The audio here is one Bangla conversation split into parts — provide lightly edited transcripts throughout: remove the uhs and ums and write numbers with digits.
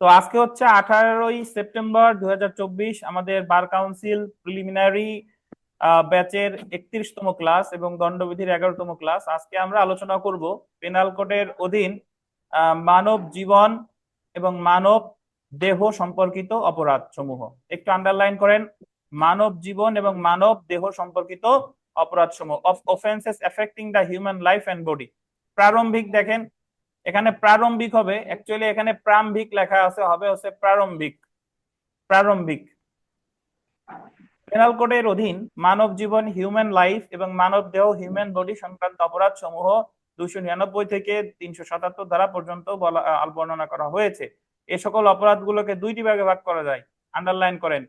তো আজকে হচ্ছে 18ই সেপ্টেম্বর 2024, আমাদের বার কাউন্সিল প্রিলিমিনারি ব্যাচের 31তম ক্লাস এবং দণ্ডবিধির 11তম ক্লাস। আজকে আমরা আলোচনা করব পেনাল কোডের অধীন মানব জীবন এবং মানব দেহ সম্পর্কিত অপরাধ সমূহ। একটু আন্ডারলাইন করেন, মানব জীবন এবং মানব দেহ সম্পর্কিত অপরাধ সমূহ, of offences affecting the human life and body. প্রারম্ভিক দেখেন, এখানে প্রারম্ভিক হবে, অ্যাকচুয়ালি এখানে প্রারম্ভিক লেখা আছে, হবে হচ্ছে প্রারম্ভিক। প্রারম্ভিক পেনাল কোডের অধীন মানব জীবন হিউম্যান লাইফ এবং মানব দেহ হিউম্যান বডি সংক্রান্ত অপরাধ সমূহ 299 থেকে 377 ধারা পর্যন্ত বর্ণনা করা হয়েছে। এ সকল অপরাধগুলোকে দুইটি ভাগে ভাগ করা যায়। আন্ডারলাইন করেন,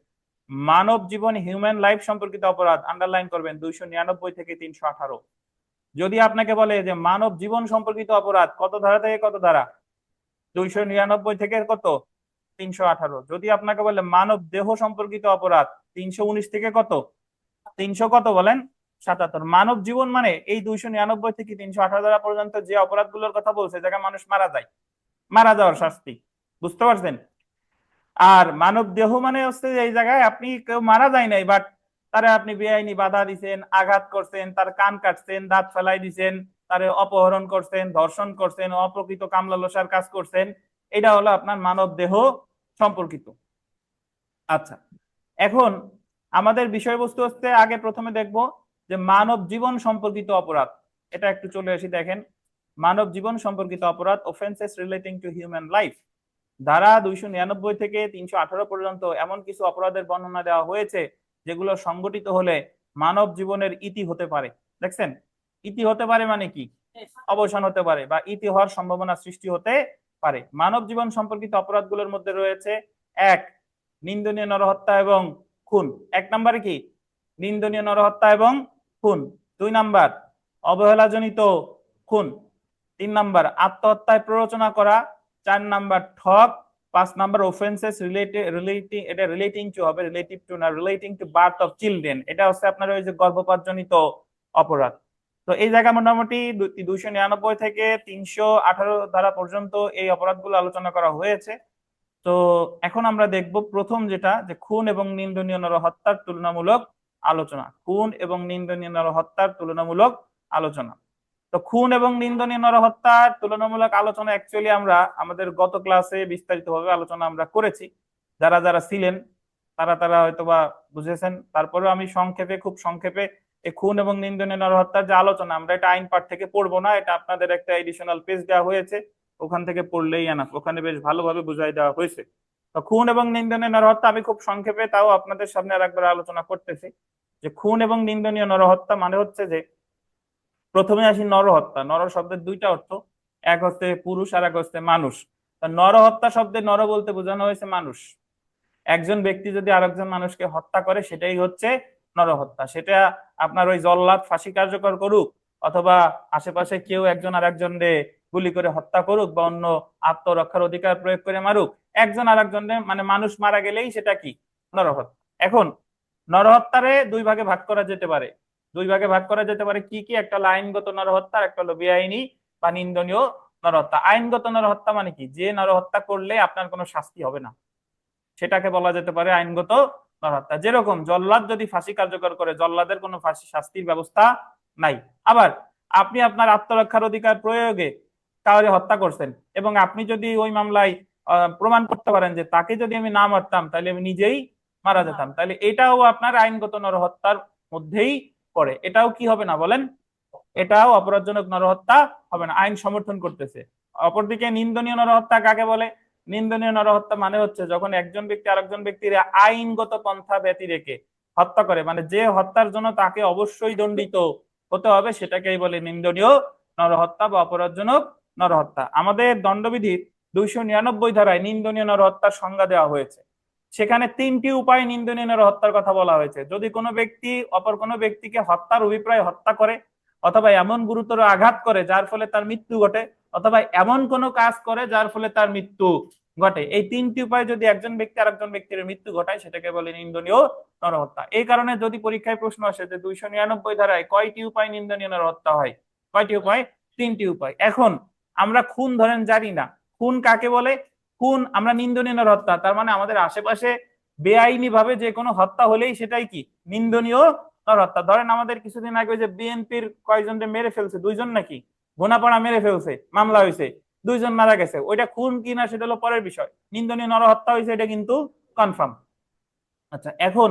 মানব জীবন হিউম্যান লাইফ সম্পর্কিত অপরাধ আন্ডারলাইন করবেন 299 থেকে 318। যদি আপনাকে বলে যে মানব জীবন সম্পর্কিত অপরাধ কত ধারা থেকে কত ধারা, 299 থেকে কত, 318। যদি আপনাকে বলে মানব দেহ সম্পর্কিত অপরাধ 319 থেকে কত, 300 কত বলেন, 77। মানব জীবন মানে এই 299 থেকে 318 ধারা পর্যন্ত যে অপরাধগুলোর কথা বলছে, যেখানে মানুষ মারা যায়, মারা যাওয়ার শাস্তি, বুঝতে পারছেন। আর মানব দেহ মানে হচ্ছে এই জায়গায় আপনি কেউ মারা যায় নাই, বাট তারে আপনি বেআইনি বাধা দিচ্ছেন, আঘাত করছেন, তার কান কাটছেন, দাঁত ফেলাই দিচ্ছেন, তারে অপহরণ করছেন, ধর্ষণ করছেন, অপ্রকৃত কামলালসার কাজ করছেন, এটা হলো আপনার মানব দেহ সম্পর্কিত। আচ্ছা, এখন আমাদের বিষয়বস্তু হচ্ছে, আগে প্রথমে দেখব যে মানব জীবন সম্পর্কিত অপরাধ। এটা একটু চলে আসি, দেখেন মানব জীবন সম্পর্কিত অপরাধ, offences relating to human life. ধারা 299 থেকে 318 পর্যন্ত এমন কিছু অপরাধের বর্ণনা দেওয়া হয়েছে যেগুলো সংগঠিত হলে মানব জীবনের ইতি হতে পারে। দেখছেন, ইতি হতে পারে মানে কি, অবসান হতে পারে বা ইতি হওয়ার সম্ভাবনা সৃষ্টি হতে পারে। মানব জীবন সম্পর্কিত অপরাধগুলোর মধ্যে রয়েছে, এক, নিন্দনীয় নরহত্যা এবং খুন। এক নম্বরে কি, নিন্দনীয় নরহত্যা এবং খুন। দুই নাম্বার, অবহেলাজনিত খুন। তিন নাম্বার, আত্মহত্যায় প্ররোচনা করা। চার নাম্বার, ঠক। পাঁচ নাম্বার, অফেন্সেস রিলেটিং টু হবে, রিলেটিভ টু না, relating to birth of children. এটা হচ্ছে আপনার ওই যে গর্ভপাতজনিত অপরাধ। তো এই জায়গা মোটামুটি 299 থেকে 318 ধারা পর্যন্ত এই অপরাধগুলো আলোচনা করা হয়েছে। তো এখন আমরা দেখব প্রথম যেটা, যে খুন এবং নিন্দনীয় নরহত্যার তুলনামূলক আলোচনা। খুন এবং নিন্দনীয় নরহত্যার তুলনামূলক আলোচনা। তো খুন এবং নিন্দনীয় নরহত্যার তুলনামূলক আলোচনা অ্যাকচুয়ালি আমরা আমাদের গত ক্লাসে বিস্তারিতভাবে আলোচনা আমরা করেছি। যারা যারা ছিলেন তারা তারা হয়তোবা বুঝেছেন। তারপরেও আমি সংক্ষেপে, খুব সংক্ষেপে, এই খুন এবং নিন্দনীয় নরহত্যার যে আলোচনা, আমরা এটা আইন পাঠ থেকে পড়বো না, এটা আপনাদের একটা এডিশনাল পেজ দেওয়া হয়েছে, ওখান থেকে পড়লেই এনাফ, ওখানে বেশ ভালোভাবে বুঝাই দেওয়া হয়েছে। তো খুন এবং নিন্দনীয় নরহত্যা আমি খুব সংক্ষেপে তাও আপনাদের সামনে আরেকবার আলোচনা করতেছি। যে খুন এবং নিন্দনীয় নরহত্যা মানে হচ্ছে যে, প্রথমে আসি নরহত্যা। নর শব্দের দুইটা অর্থ, এক হচ্ছে পুরুষ আর এক হচ্ছে মানুষ। নরহত্যা শব্দে নর বলতে বোঝানো হয়েছে মানুষ। একজন ব্যক্তি যদি আরেকজন মানুষকে হত্যা করে সেটাই হচ্ছে নরহত্যা। সেটা আপনার ওই জল্লাদ ফাঁসি কার্যকর করুক, অথবা আশেপাশে কেউ একজন আরেকজনকে গুলি করে হত্যা করুক, বা অন্য আত্মরক্ষার অধিকার প্রয়োগ করে মারুক, একজন আরেকজনের মানে মানুষ মারা গেলেই সেটা কি, নরহত্যা। এখন নরহত্যারে দুই ভাগে ভাগ করা যেতে পারে। দুই ভাগে ভাগ করা যেতে পারে কি কি, একটা হলো আইনগত নরহত্যা, একটা হলো বেআইনি বা নিন্দনীয় নরহত্যা। আইনগত নরহত্যা মানে কি, যে নরহত্যা করলে আপনার কোনো শাস্তি হবে না, সেটাকে বলা যেতে পারে আইনগত নরহত্যা। যেরকম জল্লাদ যদি ফাঁসি কার্যকর করে, জল্লাদের কোনো ফাঁসি শাস্তির ব্যবস্থা নাই। আবার আপনি আপনার আত্মরক্ষার অধিকার প্রয়োগে কাউকে হত্যা করছেন, এবং আপনি যদি ওই মামলায় প্রমাণ করতে পারেন যে তাকে যদি আমি না মারতাম তাহলে আমি নিজেই মারা যেতাম, তাহলে এটাও আপনার আইনগত নরহত্যার মধ্যেই পড়ে। এটাও কি হবে না বলেন, এটাও অপরাধজনক নরহত্যা হবে না, আইন সমর্থন করতেছে। অপরদিকে নিন্দনীয় নরহত্যা কাকে বলে, নিন্দনীয় নরহত্যা মানে হচ্ছে যখন একজন ব্যক্তি আরেকজন ব্যক্তির আইনগত পন্থা ব্যতি রেখে হত্যা করে, মানে যে হত্যার জন্য তাকে অবশ্যই দণ্ডিত হতে হবে, সেটাকেই বলে নিন্দনীয় নরহত্যা বা অপরাধজনক নরহত্যা। আমাদের দণ্ডবিধির 299 ধারায় নিন্দনীয় নরহত্যার সংজ্ঞা দেওয়া হয়েছে। সেখানে তিনটি উপায় নিন্দনীয় নরহত্যার কথা বলা হয়েছে। যদি কোনো ব্যক্তি অপর কোনো ব্যক্তিকে হত্যার অভিপ্রায় হত্যা করে, অথবা এমন গুরুতর আঘাত করে যার ফলে তার মৃত্যু ঘটে, অথবা এমন কোনো কাজ করে যার ফলে তার মৃত্যু ঘটে, এই তিনটি উপায় যদি একজন ব্যক্তি আরেকজন ব্যক্তির মৃত্যু ঘটায়, সেটাকে বলে নিন্দনীয় নরহত্যা। এই কারণে যদি পরীক্ষায় প্রশ্ন আসে যে 299 ধারায় কয়টি উপায় নিন্দনীয় নরহত্যা হয়, কয়টি উপায়, তিনটি উপায়। এখন আমরা খুন ধরেন জানি না, খুন কাকে বলে, খুন আমরা নিন্দনীয় নরহত্যা, তার মানে আমাদের আশেপাশে বেআইনি ভাবে যে কোনো হত্যা হলেই সেটাই কি নিন্দনীয় নরহত্যা। ধরেন আমাদের কিছুদিন আগে যে বিএনপির কয়েকজনকে মেরে ফেলছে, 2জন নাকি ঘোনাপাড়া মেরে ফেলছে, মামলা হয়েছে, 2জন মারা গেছে, ওইটা খুন কিনা সেটা হলো পরের বিষয়, নিন্দনীয় নরহত্যা হয়েছে এটা কিন্তু কনফার্ম। আচ্ছা, এখন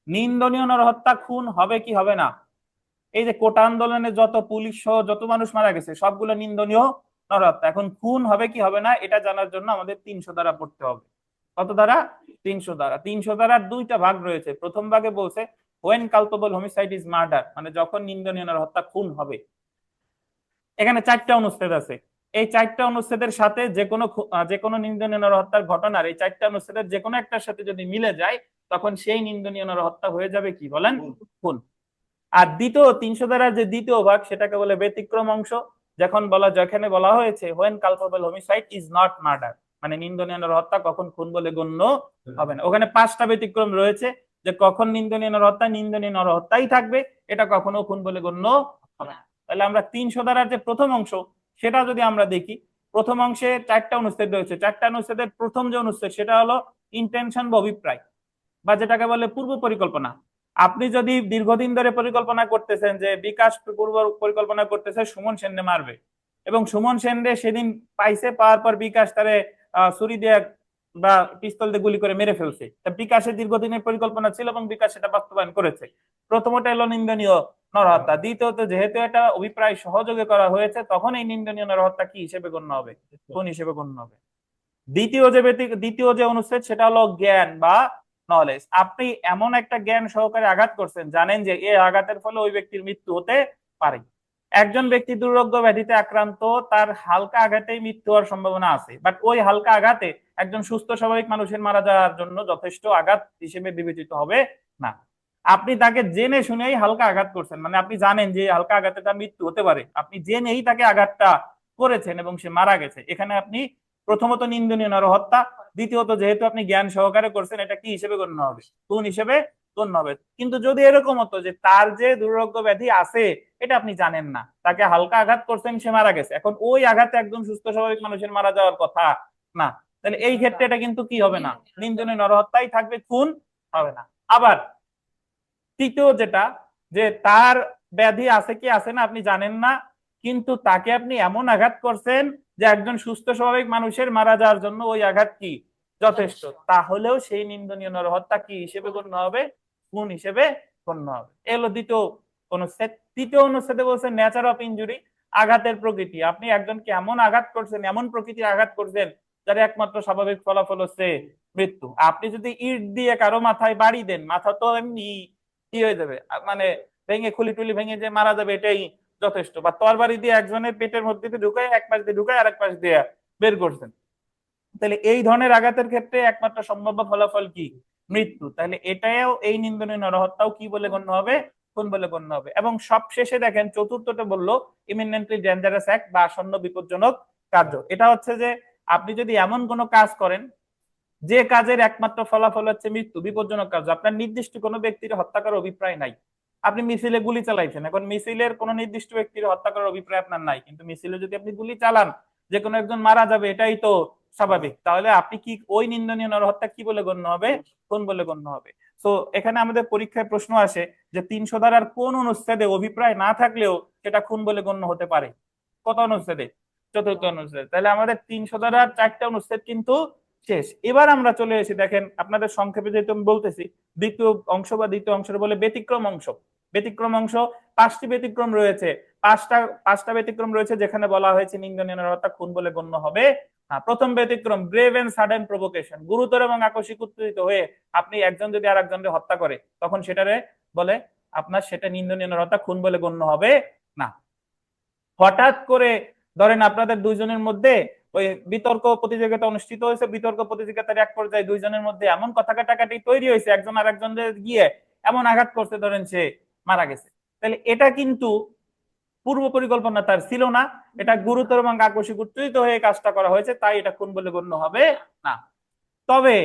নিন্দনীয় নরহত্যা খুন হবে কি হবে না? এই যে কোটা আন্দোলনে যত পুলিশ সহ যত মানুষ মারা গেছে সবগুলো নিন্দনীয় নরহত্যা। এখন খুন হবে কি হবে না এটা জানার জন্য আমাদের 300 ধারা পড়তে হবে। কত ধারা? 300 ধারা। 300 ধারার দুইটা ভাগ রয়েছে। প্রথম ভাগে বলছে when culpable homicide is murder, মানে যখন নিন্দনীয় নরহত্যা খুন হবে। এখানে 4টা অনুচ্ছেদ আছে। এই 4টা অনুচ্ছেদের সাথে যে কোনো নিন্দনীয় নরহত্যার ঘটনার এই 4টা অনুচ্ছেদের যে কোনো একটার সাথে যদি মিলে যায় তখন সেই নিন্দনীয় নরহত্যা হয়ে যাবে কি বলেন? খুন। আর দ্বিতীয় 300 ধারার যে দ্বিতীয় ভাগ সেটাকে বলে ব্যতিক্রম অংশ। যেখানে বলা হয়েছে when culpable homicide is not murder, মানে নিন্দনীয় নরহত্যা কখন খুন বলে গণ্য হবে না। ওখানে 5টা ব্যতিক্রম রয়েছে যে কখন নিন্দনীয় নরহত্যাই থাকবে, এটা কখনো খুন বলে গণ্য হবে না। তাহলে আমরা 300 ধারার যে প্রথম অংশ সেটা যদি আমরা দেখি, প্রথম অংশে 4টা অনুচ্ছেদ রয়েছে। 4টা অনুচ্ছেদের প্রথম যে অনুচ্ছেদ সেটা হলো ইন্টেনশন বা অভিপ্রায়, বা যেটাকে বলে পূর্ব পরিকল্পনা। আপনি যদি দীর্ঘদিন ধরে পরিকল্পনা করতেছেন যে বিকাশ পূর্ব পরিকল্পনা করতেছে সুমন সেনকে মারবে, এবং সুমন সেনকে সেদিন পাইছে, পাওয়ার পর বিকাশ তারে ছুরি দিয়ে বা পিস্তল দিয়ে গুলি করে মেরে ফেলছে, বিকাশের দীর্ঘদিনের পরিকল্পনা ছিল এবং বিকাশ সেটা বাস্তবায়ন করেছে। প্রথমটা এলো নিন্দনীয় নরহত্যা। দ্বিতীয়ত যেহেতু এটা অভিপ্রায় সহযোগে করা হয়েছে তখন এই নিন্দনীয় নরহত্যা কি হিসেবে গণ্য হবে? খুন হিসেবে গণ্য হবে। দ্বিতীয় যে অনুচ্ছেদ সেটা হলো জ্ঞান বা নলেজ। আপনি এমন একটা জ্ঞান সহকারে আঘাত করছেন, জানেন যে এই আঘাতের ফলে ওই ব্যক্তির মৃত্যু হতে পারে। একজন ব্যক্তি দুরারোগ্য ব্যাধিতে আক্রান্ত, তার হালকা আঘাতেই মৃত্যু হওয়ার সম্ভাবনা আছে, বাট ওই হালকা আঘাতে একজন সুস্থ স্বাভাবিক মানুষের মারা যাওয়ার জন্য যথেষ্ট আঘাত হিসেবে বিবেচিত হবে না। আপনি তাকে জেনে শুনেই হালকা আঘাত করছেন, মানে আপনি জানেন যে হালকা আঘাতে তার মৃত্যু হতে পারে, আপনি জেনেই তাকে আঘাতটা করেছেন এবং সে মারা গেছে। এখানে আপনি প্রথমত নিন্দনীয় নরহত্যা, দ্বিতীয়ত যেহেতু আপনি জ্ঞান সহকারে করছেন এটা কি হিসেবে গণ্য হবে? খুন হিসেবে গণ্য হবে। কিন্তু যদি এরকম হতো যে তার যে দুরারোগ্য ব্যাধি আছে এটা আপনি জানেন না, তাকে হালকা আঘাত করছেন, সে মারা গেছে, এখন ওই আঘাতে একদম সুস্থ স্বাভাবিক মানুষের মারা যাওয়ার কথা না, তাহলে এই ক্ষেত্রে এটা কিন্তু কি হবে না? নিন্দনীয় নরহত্যাই থাকবে, খুন হবে না। আবার তৃতীয় যেটা, যে তার ব্যাধি আছে কি আছে না আপনি জানেন না, কিন্তু তাকে আপনি এমন আঘাত করছেন যে একজন সুস্থ স্বাভাবিক মানুষের মারা যাওয়ার জন্য ওই আঘাত কি যথেষ্ট, তাহলেও সেই নিন্দনীয় নরহত্যা কি হিসেবে গণ্য হবে? খুন হিসেবে গণ্য হবে। এলো দ্বিতীয় অনুচ্ছেদ। তৃতীয় অনুচ্ছেদে বলছে নেচার অফ ইনজুরি, আঘাতের প্রকৃতি। আপনি একজনকে এমন আঘাত করছেন, এমন প্রকৃতির আঘাত করছেন যার একমাত্র স্বাভাবিক ফলাফল হচ্ছে মৃত্যু। আপনি যদি ইট দিয়ে কারো মাথায় বাড়ি দেন, মাথা তো এমনি কি হয়ে যাবে, মানে ভেঙে খুলি টুলি ভেঙে যে মারা যাবে এটাই যথেষ্ট। বা তরবারি দিয়ে একজনের পেটের মধ্যে দিয়ে ঢুকায়, এক পাশ দিয়ে ঢুকায় আর এক পাশ দিয়ে বের করছেন, তাহলে এই ধরনের আঘাতের ক্ষেত্রে একমাত্র সম্ভাব্য ফলাফল কি? মৃত্যু। তাহলে এটাও এই নিন্দনীয় নরহত্যাও কি বলে গণ্য হবে? খুন বলে গণ্য হবে। এবং সবশেষে দেখেন চতুর্থটা বললো ইমিনেন্টলি ডেঞ্জারাস অ্যাক্ট বা আসন্ন বিপজ্জনক কার্য। এটা হচ্ছে যে আপনি যদি এমন কোনো কাজ করেন যে কাজের একমাত্র ফলাফল হচ্ছে মৃত্যু, বিপজ্জনক কাজ, আপনার নির্দিষ্ট কোনো ব্যক্তির হত্যা করার অভিপ্রায় নাই, আপনি মিছিলে গুলি চালাইছেন, এখন মিছিলের কোনো নির্দিষ্ট ব্যক্তির হত্যা করার অভিপ্রায় আপনার নাই, কিন্তু মিছিলে যদি আপনি গুলি চালান যে কোনো একজন মারা যাবে এটাই তো স্বাভাবিক, তাহলে আপনি কি ওই নিন্দনীয় নরহত্যা কি বলে গণ্য হবে? খুন বলে গণ্য হবে। তো এখানে আমাদের পরীক্ষায় প্রশ্ন আসে যে 300 ধারার কোন অনুচ্ছেদে অভিপ্রায় না থাকলেও সেটা খুন বলে গণ্য হতে পারে? কত অনুচ্ছেদে? চতুর্থ অনুচ্ছেদ। তাহলে আমাদের 300 ধারার 4টা অনুচ্ছেদ কিন্তু শেষ। এবার আমরা চলে এসে দেখেন আপনাদের সংক্ষেপে যেহেতু আমি বলতেছি, দ্বিতীয় অংশ বা দ্বিতীয় অংশের বলে ব্যতিক্রম অংশ। ব্যতিক্রম অংশ 5টি ব্যতিক্রম রয়েছে, পাঁচটা ব্যতিক্রম রয়েছে যেখানে বলা হয়েছে নিন্দনীয় নরহত্যা খুন বলে গণ্য হবে। প্রথম ব্যতিক্রম গ্রেভ এন্ড সাডেন প্রভোকেশন, গুরুতর এবং আকস্মিক উত্তেজিত হয়ে আপনি একজন যদি আর একজনকে হত্যা করে তখন সেটারে বলে আপনার সেটা নিন্দনীয় নরহত্যা, খুন বলে গণ্য হবে না। হঠাৎ করে ধরেন আপনাদের দুইজনের মধ্যে ওই বিতর্ক প্রতিযোগিতা অনুষ্ঠিত হয়েছে, বিতর্ক প্রতিযোগিতার এক পর্যায়ে দুইজনের মধ্যে এমন কথা কাটাকাটি তৈরি হয়েছে, একজন আর একজনের গিয়ে এমন আঘাত করছে ধরেন সে মারা গেছে, তাহলে এটা কিন্তু পূর্ব পরিকল্পনা তার ছিল না, এটা গুরুতর এবং আকস্মিক উত্তেজিত হয়ে কাজটা করা হয়েছে, তাই এটা খুন বলে গণ্য হবে না। তবে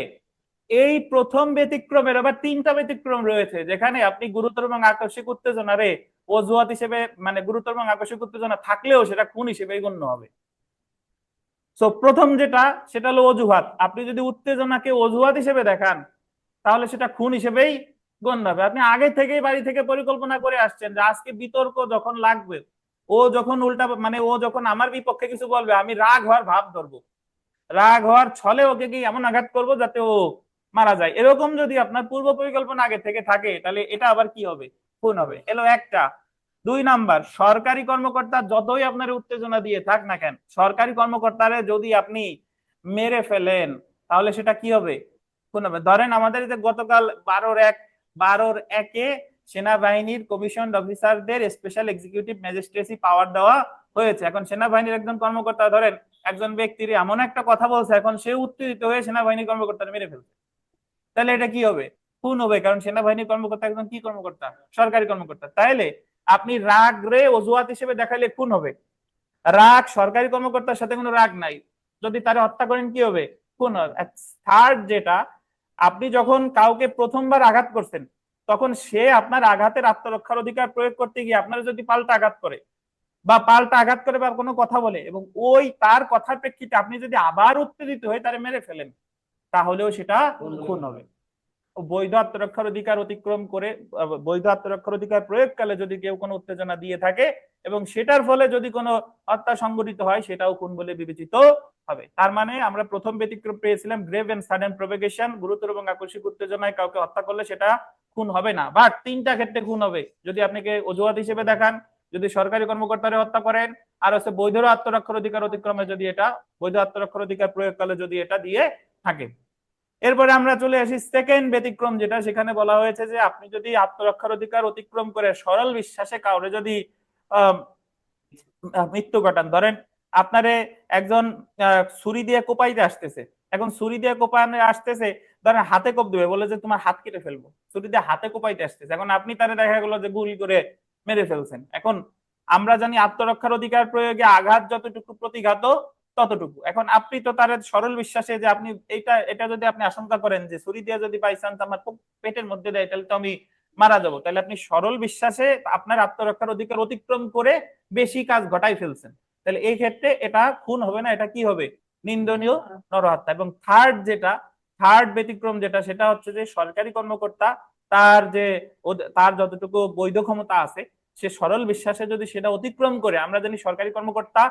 এই প্রথম ব্যতিক্রমের আবার 3টা ব্যতিক্রম রয়েছে যেখানে আপনি গুরুতর এবং আকস্মিক উত্তেজনারে অজুহাত হিসেবে, মানে গুরুতর এবং আকস্মিক উত্তেজনা থাকলেও সেটা খুন হিসেবে গণ্য হবে। সো প্রথম যেটা সেটা হলো অজুহাত। আপনি যদি উত্তেজনাকে অজুহাত হিসেবে দেখান তাহলে সেটা খুন হিসেবেই গণ্য হবে। আপনি আগে থেকেই বাড়ি থেকে পরিকল্পনা করে আসছেন যে আজকে বিতর্ক যখন লাগবে, ও যখন উল্টা মানে ও যখন আমার বিপক্ষে কিছু বলবে আমি রাগ হওয়ার ভাব ধরবো, রাগ হওয়ার ছলে ওকে কি এমন আঘাত করবো যাতে ও মারা যায়। এরকম যদি আপনার পূর্ব পরিকল্পনা আগে থেকে থাকে তাহলে এটা আবার কি হবে? খুন হবে। এলো একটা। দুই নাম্বার, সরকারি কর্মকর্তা যতই আপনার উত্তেজনা দিয়ে থাক না কেন, সরকারি কর্মকর্তারে যদি আপনি মেরে ফেলেন তাহলে সেটা কি হবে? খুন হবে। ধরেন আমাদের যে গতকাল 12/1 সেনাবাহিনীর কমিশন অফিসারদের স্পেশাল এক্সিকিউটিভ ম্যাজিস্ট্রেসি পাওয়ার দেওয়া হয়েছে। এখন সেনাবাহিনীর একজন কর্মকর্তা ধরেন একজন ব্যক্তির এমন একটা কথা বলছে, এখন সে উত্তেজিত হয়ে সেনাবাহিনী কর্মকর্তার মেরে ফেলছে, তাহলে এটা কি হবে? খুন হবে। কারণ সেনাবাহিনী কর্মকর্তা একজন কি কর্মকর্তা? সরকারি কর্মকর্তা। তাইলে আপনি রাগ রে অজুহাত হিসেবে দেখাইলে খুন হবে। রাগ সরকারি কর্মকর্তার সাথে কোনো রাগ নাই, যদি তারা হত্যা করেন কি হবে? খুন হবে। থার্ড যেটা, আপনি যখন কাউকে প্রথমবার আঘাত করছেন তখন সে আপনার আঘাতের আত্মরক্ষার অধিকার প্রয়োগ করতে গিয়ে আপনারা যদি পাল্টা আঘাত করে বা কোনো কথা বলে এবং ওই তার কথার প্রেক্ষিতে আপনি যদি আবার উত্তেজিত হয়ে তারে মেরে ফেলেন তাহলেও সেটা খুন হবে। বৈধ আত্মরক্ষার অধিকার অতিক্রম করে বৈধ আত্মরক্ষার অধিকার প্রয়োগকালে যদি কেউ কোনো উত্তেজনা দিয়ে থাকে এবং সেটার ফলে যদি কোনো হত্যা সংঘটিত হয় সেটাও খুন বলে বিবেচিত হবে। তার মানে আমরা প্রথম ব্যতিক্রম পেয়েছিলাম গ্রেভ এন্ড সাডেন প্রভোকেশন, গুরুতর এবং আকস্মিক উত্তেজনায় কাউকে হত্যা করলে সেটা খুন হবে না। বাট তিনটা ক্ষেত্রে খুন হবে, যদি আপনাকে অজুহাত হিসেবে দেখান, যদি সরকারি কর্মকর্তারে হত্যা করেন, আর হচ্ছে বৈধ আত্মরক্ষার অধিকার অতিক্রমে যদি এটা বৈধ আত্মরক্ষার অধিকার প্রয়োগকালে যদি এটা দিয়ে থাকে। এরপরে আমরা চলে আসি সেকেন্ড ব্যতিক্রম, যেটা সেখানে বলা হয়েছে যে আপনি যদি আত্মরক্ষার অধিকার অতিক্রম করে সরল বিশ্বাসে কাউরে যদি মৃত্যু ঘটান। ধরেন আপনারে একজন ছুরি দিয়ে কোপাইতে আসতেছে, এখন ছুরি দিয়ে কোপানো আসতেছে, ধরেন হাতে কোপ দেবে, বলে যে তোমার হাত কেটে ফেলবো, ছুরি দিয়ে হাতে কোপাইতে আসতেছে, এখন আপনি তারে দেখা গেল যে গুলি করে মেরে ফেলছেন। এখন আমরা জানি আত্মরক্ষার অধিকার প্রয়োগে আঘাত যতটুকু প্রতিঘাত ততটুকু। এখন আপনি তো তার সরল বিশ্বাসে যে আপনি এটা যদি আপনি আশঙ্কা করেন যে ছুরি দিয়ে যদি বাই চান্স আমার পেটের মধ্যে দেয় তাহলে তো আমি মারা যাবো, তাহলে আপনি সরল বিশ্বাসে আপনার আত্মরক্ষার অধিকার অতিক্রম করে বেশি কাজ ঘটাই ফেলছেন, তাহলে এই ক্ষেত্রে এটা খুন হবে না, এটা কি হবে? নিন্দনীয় নরহত্যা। এবং থার্ড ব্যতিক্রম যেটা সেটা হচ্ছে যে সরকারি কর্মকর্তা তার যতটুকু বৈধ ক্ষমতা আছে সে সরল বিশ্বাসে যদি সেটা অতিক্রম করে, আমরা জানি সরকারি কর্মকর্তা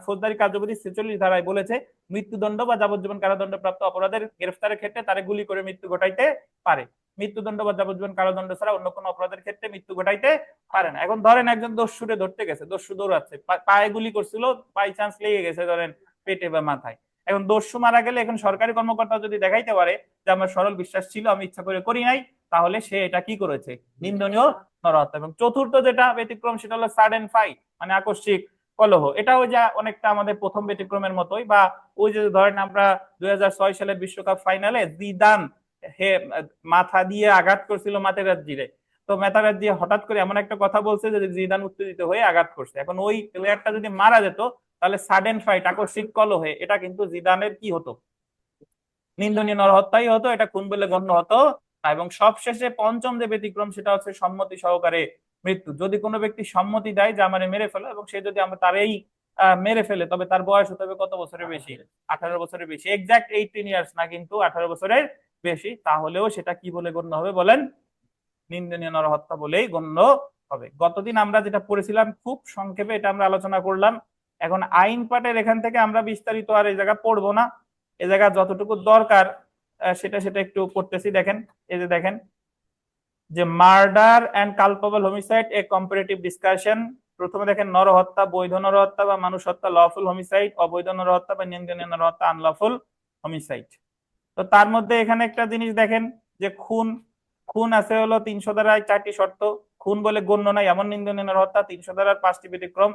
ফৌজদারি কার্যবিধি 46 ধারায় বলেছে মৃত্যুদণ্ড বা যাবজ্জীবন কারাদণ্ড প্রাপ্ত অপরাধের গ্রেফতারের ক্ষেত্রে তারে গুলি করে মৃত্যু ঘটাইতে পারে, মৃত্যুদণ্ড বা যাবজ্জীবন কারাদণ্ড ছাড়া অন্য কোনো অপরাধের ক্ষেত্রে মৃত্যু ঘটাইতে পারে না। এখন ধরেন একজন দস্যুরে ধরতে গেছে, দস্যু দৌড়াচ্ছে, পায়ে গুলি করছিল, বাই চান্স লেগে গেছে ধরেন পেটে বা মাথায়, এখন দস্যু মারা গেলে এখন সরকারি কর্মকর্তা যদি দেখাইতে পারে যে আমার সরল বিশ্বাস ছিল, আমি ইচ্ছা করে করি নাই, তাহলে সে এটা কি করেছে? নিন্দনীয় নরহত্যা। এবং চতুর্থ যেটা ব্যতিক্রম সেটা হলো সাডেন ফাইট, মানে আকস্মিক কলহ। এটা ওই যে অনেকটা আমাদের প্রথম ব্যতিক্রমের মতোই, বা ওই যে ধরেন আমরা 2006 সালের বিশ্বকাপ ফাইনালে জিদান মাথা দিয়ে আঘাত করছিল মাতেরাজ্জিরে, তো মাতেরাজ্জি হঠাৎ করে এমন একটা কথা বলছে যে জিদান উত্তেজিত হয়ে আঘাত করছে, এখন ওই প্লেয়ারটা যদি মারা যেত তাহলে সাডেন ফাইট আকস্মিক কলহে এটা কিন্তু জিদানের কি হতো? নিন্দনীয় নরহত্যাই হতো, এটা খুন বলে গণ্য হতো না। এবং সবশেষে পঞ্চম যে ব্যতিক্রম সেটা হচ্ছে সম্মতি সহকারে মৃত্যু। যদি কোনো ব্যক্তি সম্মতি দেয় যে আমারে মেরে ফেলো এবং সে যদি আমরা তারই মেরে ফেলে, তবে তার বয়স হতে হবে কত বছরের বেশি? 18 বছরের বেশি, এক্সাক্ট 18 ইয়ার্স না, কিন্তু 18 বছরের বেশি, তাহলেও সেটা কি বলে গণ্য হবে বলেন? নিন্দনীয় নরহত্যা বলেই গণ্য হবে। গতদিন আমরা যেটা পড়েছিলাম খুব সংক্ষেপে এটা আমরা আলোচনা করলাম। এখন আইন পাঠের এখান থেকে আমরা বিস্তারিত আর এই জায়গা পড়বো না, এ জায়গা যতটুকু দরকার সেটা সেটা একটু পড়তেছি। দেখেন, এই যে দেখেন যে murder and culpable homicide A comparative discussion. প্রথমে দেখেন নরহত্যা, বৈধ নরহত্যা বা মানুষ হত্যা লফুল হোমিসাইড, অবৈধ নরহত্যা বা নিন্দনীয় নরহত্যা আনলফুল হোমিসাইড। তো তার মধ্যে এখানে একটা জিনিস দেখেন যে খুন, খুন আছে হলো 300 ধারায় 4টি শর্ত, খুন বলে গণ্য নাই এমন নিন্দনীয় নরহত্যা 300 ধারার 5টি ব্যতিক্রম।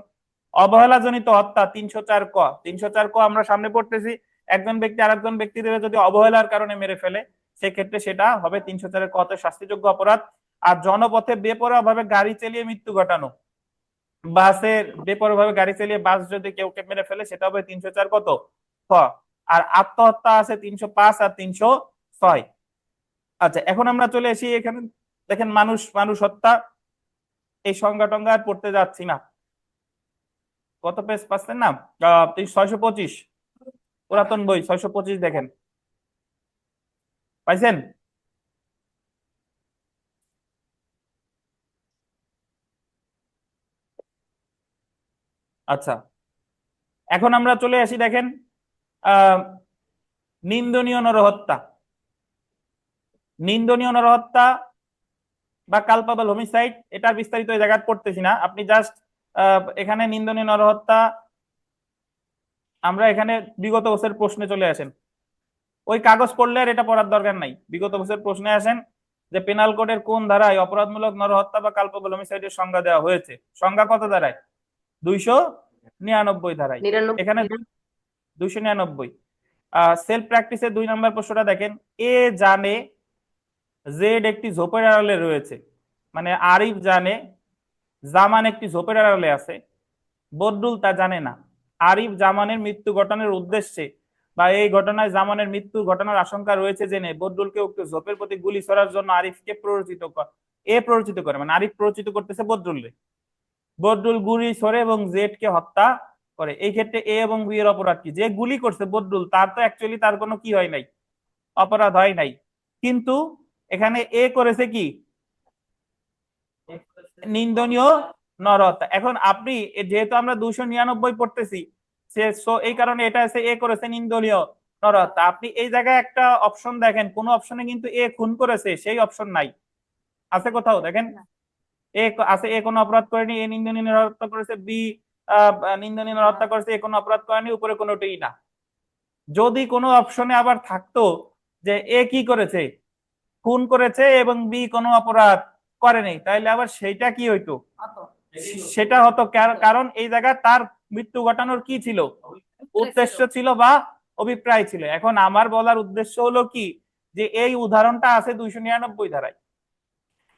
অবহেলাজনিত হত্যা 304 ক, 304 ক আমরা সামনে পড়তেছি, একজন ব্যক্তি আরেকজন ব্যক্তিদের যদি অবহেলার কারণে মেরে ফেলে সেক্ষেত্রে সেটা হবে 304 ক তে শাস্তিযোগ্য অপরাধ। আর জনপথে বেপরোয়া ভাবে গাড়ি চালিয়ে মৃত্যু ঘটানো, বাসের বেপরোয়া ভাবে গাড়ি চালিয়ে বাস যদি কেউ মেরে ফেলে সেটা হবে 304 কত খ। আর আত্মহত্যা আছে 305 আর 306। আচ্ছা, এখন আমরা চলে আসি এখানে, দেখেন মানুষ মানুষ হত্যা, এই সংজ্ঞা টঙ্গা আর পড়তে যাচ্ছি না, কত পেজ পাচ্ছেন না? 625। পুরাতন বই 625 দেখেন, পাইছেন? আচ্ছা, এখন আমরা চলে আসি, দেখেন আহ নিন্দনীয় নরহত্যা। নিন্দনীয় নরহত্যা বা কালপাবল হোমিসাইড, এটার বিস্তারিত এই জায়গায় পড়তেছি না, আপনি জাস্ট এখানে নিন্দনীয় নরহত্যা, আমরা এখানে বিগত বছরের প্রশ্নে চলে আসেন, ওই কাগজ পড়লে আর এটা পড়ার দরকার নাই, বিগত বছরের প্রশ্নে আসেন যে পেনাল কোডের কোন ধারায় অপরাধমূলক নরহত্যা বা কালপাবল হোমিসাইডের সংজ্ঞা দেওয়া হয়েছে, সংজ্ঞা কত ধারায়? 299 ধারায়। 99। এখানে 299। সেলফ প্র্যাকটিসের 2 নম্বর প্রশ্নটা দেখেন, এ জানে জেড একটি ঝোপের আড়ালে রয়েছে, মানে আরিফ জানে জামান একটি ঝোপের আড়ালে আছে, বদরুল তা জানে না। আরিফ জামানের মৃত্যু ঘটানোর উদ্দেশ্যে বা এই ঘটনায় জামানের মৃত্যু ঘটনার আশঙ্কা রয়েছে জেনে বদরুলকে উক্ত ঝোপের প্রতি গুলি ছোড়ার জন্য আরিফকে প্ররোচিত করে, মানে আরিফ প্ররোচিত করতেছে বদরুলকে। বদরুল গুলি ছোড়ে এবং জেড কে হত্যা করে। এই ক্ষেত্রে এ এবং বি এর অপরাধ কি? যে গুলি করছে বদরুল, তার তো অ্যাকচুয়ালি তার কোনো কি হয় নাই, অপরাধ হয় নাই, কিন্তু এখানে এ করেছে কি? নিন্দনীয় নরহত্যা। এখন আপনি যেহেতু আমরা 299 পড়তেছি, এই কারণে এটা আছে এ করেছে নিন্দনীয় নরহত্যা। আপনি এই জায়গায় একটা অপশন দেখেন, কোন অপশনে কিন্তু এ খুন করেছে সেই অপশন নাই, আছে কোথাও দেখেন? এ আছে, এ কোনো অপরাধ করেনি, এ নিন্দনীয় নরহত্যা করেছে, বি নিন্দনীয় নরহত্যা করেছে, এ কোনো অপরাধ করেনি, উপরে কোনোটাই না। যদি কোনো অপশনে আবার থাকতো যে এ কি করেছে, খুন করেছে, এবং বি কোনো অপরাধ করেনি, তাইলে আবার সেইটা কি হইতো? সেটা হতো, কারণ এই জায়গায় তার মৃত্যু ঘটানোর কি ছিল? উদ্দেশ্য ছিল বা অভিপ্রায় ছিল। এখন আমার বলার উদ্দেশ্য হলো কি, যে এই উদাহরণটা আছে 299 ধারায়,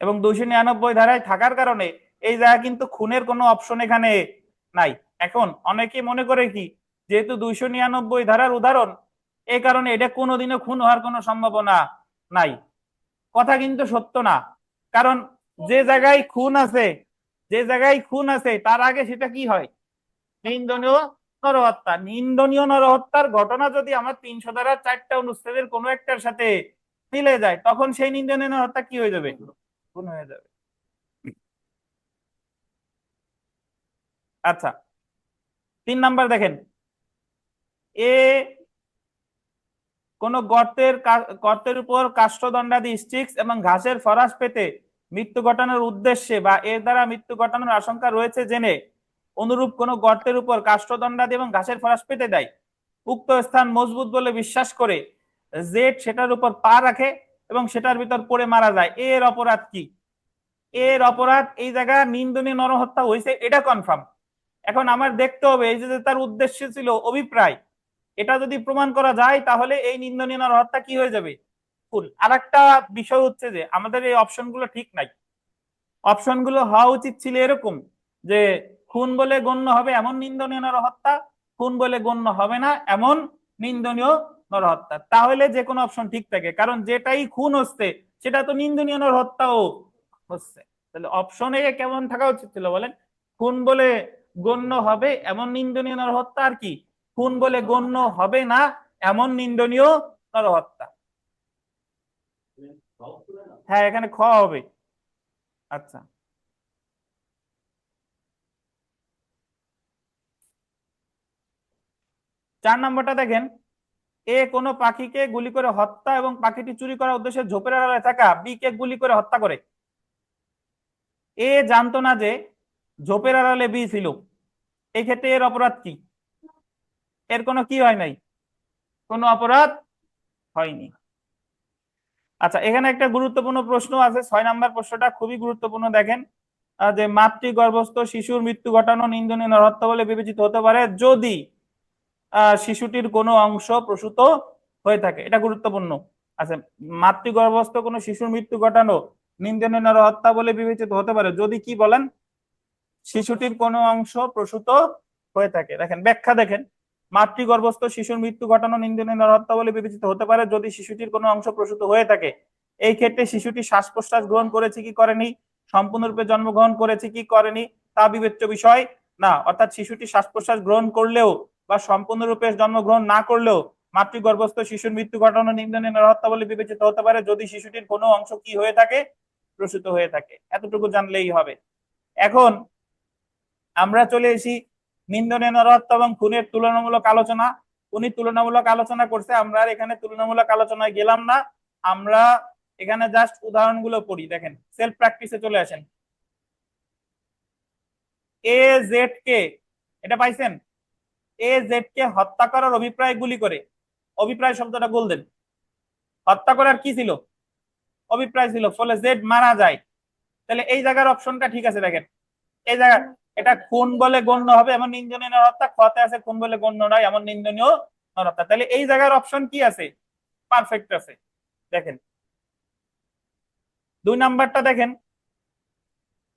এবং 299 ধারায় থাকার কারণে এই জায়গা কিন্তু খুনের কোনো অপশন এখানে নাই। এখন অনেকে মনে করে কি, যেহেতু 299 ধারার উদাহরণ, এই কারণে এটা কোনোদিনও খুন হওয়ার কোনো সম্ভাবনা নাই। কথা কিন্তু সত্য না, কারণ যে জায়গায় খুন আছে, যে জায়গায় খুন আছে তার আগে সেটা কি হয়? নিন্দনীয় নরহত্যা। নিন্দনীয় নরহত্যার ঘটনা যদি আমার 300 ধারা 4টা অনুচ্ছেদের কোনো একটার সাথে মিলে যায়, তখন সেই নিন্দনীয় নরহত্যা কি হয়ে যাবে? খুন হয়ে যাবে। আচ্ছা, 3 নাম্বার দেখেন, এ কোন গর্তের উপর কাষ্ঠদণ্ডাদি স্টিক্স এবং ঘাসের ফরাস পেতে মৃত্যু ঘটানোর উদ্দেশ্যে বা এর দ্বারা মৃত্যু ঘটানোর আশঙ্কা রয়েছে জেনে অনুরূপ কোন গর্তের উপর কাষ্ঠদণ্ডাদি এবং ঘাসের ফরাস পেতে দেয়, উক্ত স্থান মজবুত বলে বিশ্বাস করে জেড সেটার উপর পা রাখে এবং সেটার ভিতর পড়ে মারা যায়, এর অপরাধ কি? এর অপরাধ এই জায়গা নিন্দনীয় নরহত্যা হয়েছে, এটা কনফার্ম। এখন আমার দেখতে হবে এই যে তার উদ্দেশ্য ছিল অভিপ্রায়, এটা যদি প্রমাণ করা যায় তাহলে এই নিন্দনীয় নরহত্যা কি হয়ে যাবে? ফুল। আর একটা বিষয় হচ্ছে যে আমাদের এই অপশনগুলো ঠিক নাই, অপশনগুলো হওয়া উচিত ছিল এরকম যে খুন বলে গণ্য হবে এমন নিন্দনীয় নরহত্যা, খুন বলে গণ্য হবে না এমন নিন্দনীয় নরহত্যা, তাহলে যে কোনো অপশন ঠিক থাকে, কারণ যেটাই খুন হচ্ছে সেটা তো নিন্দনীয় নরহত্যাও হচ্ছে। তাহলে অপশনে কেমন থাকা উচিত ছিল বলেন? খুন বলে গণ্য হবে এমন নিন্দনীয় নরহত্যা, আর কি? খুন বলে গণ্য হবে না এমন নিন্দনীয় নরহত্যা। হ্যাঁ, এখানে খ হবে। আচ্ছা, 4 নম্বরটা দেখেন, এ কোনো পাখিকে গুলি করে হত্যা এবং পাখিটি চুরি করার উদ্দেশ্যে ঝোপের আড়ালে থাকা বি কে গুলি করে হত্যা করে। এ জানতো না যে ঝোপের আড়ালে বি ছিল, এই ক্ষেত্রে এর অপরাধ কি? এর কোনো কি হয় নাই, কোনো অপরাধ হয়নি। আচ্ছা, এখানে একটা গুরুত্বপূর্ণ প্রশ্ন আছে, 6 নম্বর প্রশ্নটা খুবই গুরুত্বপূর্ণ, দেখেন যে মাতৃগর্ভস্থ শিশুর মৃত্যু ঘটানো নিন্দনীয় নরহত্যা বলে বিবেচিত হতে পারে যদি শিশুটির কোনো অংশ প্রসূত হয়ে থাকে, এটা গুরুত্বপূর্ণ। আচ্ছা, মাতৃগর্ভস্থ কোনো শিশুর মৃত্যু ঘটানো নিন্দনীয় নরহত্যা বলে বিবেচিত হতে পারে যদি কি বলেন? শিশুটির কোনো অংশ প্রসূত হয়ে থাকে। দেখেন ব্যাখ্যা দেখেন, মাতৃগর্ভস্থ শিশুর মৃত্যু ঘটানো নিন্দনীয় নরহত্যা বলে বিবেচিত হতে পারে যদি শিশুটির কোনো অংশ প্রসূত হয়ে থাকে। এই ক্ষেত্রে শিশুটি শ্বাস প্রশ্বাস গ্রহণ করেছে কি করেনি, সম্পূর্ণরূপে জন্মগ্রহণ করেছে কি করেনি তা বিবেচ্য বিষয় না, অর্থাৎ শিশুটি শ্বাস প্রশ্বাস গ্রহণ করলেও বা সম্পূর্ণরূপে জন্মগ্রহণ না করলেও মাতৃগর্ভস্থ শিশুর মৃত্যু ঘটানো নিন্দনীয় নরহত্যা বলে বিবেচিত হতে পারে যদি শিশুটির কোনো অংশ কি হয়ে থাকে, প্রসূত হয়ে থাকে। এতটুকু জানলেই হবে। এখন আমরা চলে এসি নিন্দনীয় নরহত্যা এবং খুনের তুলনামূলক আলোচনা। উনি তুলনামূলক আলোচনা করছে, আমরা আর এখানে তুলনামূলক আলোচনায় গেলাম না, আমরা এখানে জাস্ট উদাহরণগুলো পড়ি। দেখেন, সেলফ প্র্যাকটিসে চলে আসেন। এ জেড কে, এটা পাইছেন? এ জেড কে হত্যা করার অভিপ্রায় গুলি করে, অভিপ্রায় শব্দটা বলতেন, হত্যা করার কি ছিল? অভিপ্রায় ছিল, ফলে জেড মারা যায়। তাহলে এই জায়গার অপশনটা ঠিক আছে। দেখেন এই জায়গা, এটা খুন বলে গণ্য হবে এমন নিন্দনীয় নরহত্যা, খতে আছে খুন বলে গণ্য নয় এমন নিন্দনীয় নরহত্যা। তাহলে এই জায়গার অপশন কি আছে? পারফেক্ট আছে। দেখেন 2 নাম্বারটা দেখেন,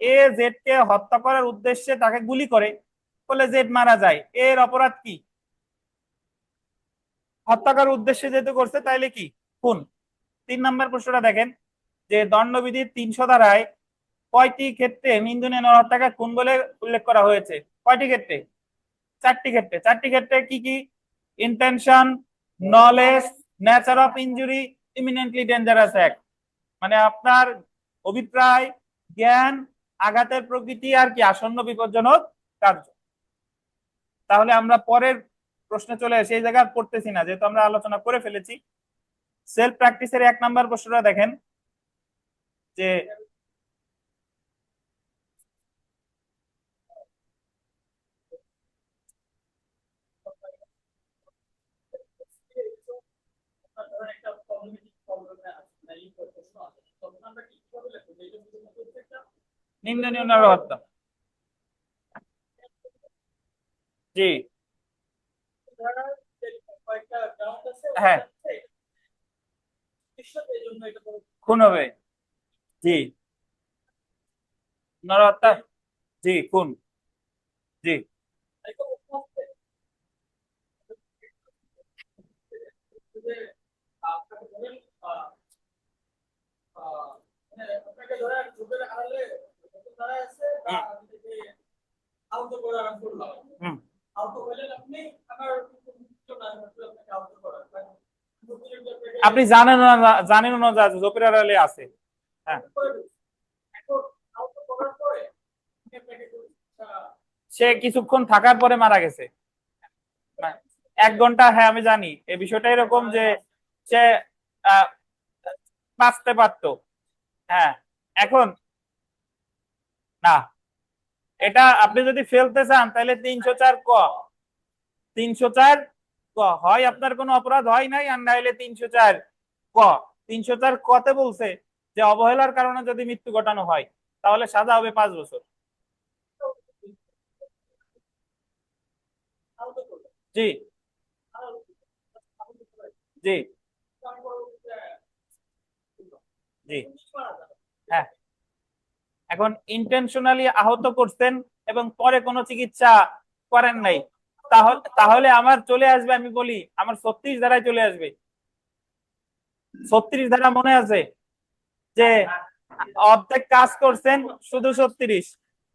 এ জেড কে হত্যা করার উদ্দেশ্যে তাকে গুলি করে, ফলে জেড মারা যায়, এর অপরাধ কি? হত্যা করার উদ্দেশ্যে যেহেতু করছে তাইলে কি? খুন। 3 নাম্বার প্রশ্নটা দেখেন যে দণ্ডবিধির 300 ধারায় কয়টি ক্ষেত্রে নিন্দনীয় নরহত্যাকে খুন বলে উল্লেখ করা হয়েছে? কয়টি ক্ষেত্রে? 4টি ক্ষেত্রে। 4টি ক্ষেত্রে কি কি? Intention, knowledge, nature of injury, imminently dangerous act. মানে আপনার অভিপ্রায়, জ্ঞান, আঘাতের প্রকৃতি আর কি আসন্ন বিপজ্জনক কার্য। তাহলে আমরা পরের প্রশ্নে চলে আসি, এই জায়গায় পড়তেছি না যেহেতু আমরা আলোচনা করে ফেলেছি। সেলফ প্র্যাকটিসের 1 নাম্বার প্রশ্নটা দেখেন যে নিন্দনীয় নরহত্যা। জি, হ্যাঁ, খুন হবে। জি, নরহত্যা, জি খুন, জি। হুম, আপনি জানেন না, জানেন না যে জোপের আড়ালে আছে। হ্যাঁ, সে কিছুক্ষণ থাকার পরে মারা গেছে। 1 ঘন্টা, হ্যাঁ আমি জানি এই বিষয়টা এরকম যে সে আহ, বাঁচতে পারতো। হ্যাঁ, এখন না, এটা আপনি যদি ফেলতে চান তাহলে 304 ক, 304 ক, হয় আপনার কোনো অপরাধ হয় নাই আর নাইলে 304 ক। 304 কতে বলছে যে অবহেলার কারণে যদি মৃত্যু ঘটানো হয় তাহলে সাজা হবে 5 বছর। জি, জি, জি, হ্যাঁ। এখন ইন্টেনশনালি আহত করছেন এবং পরে কোনো চিকিৎসা করেন নাই, তাহলে তাহলে আমার চলে আসবে, আমি বলি আমার 36 ধারায় চলে আসবে। 36 ধারা মনে আছে যে অর্ধেক কাজ করছেন, শুধু 36,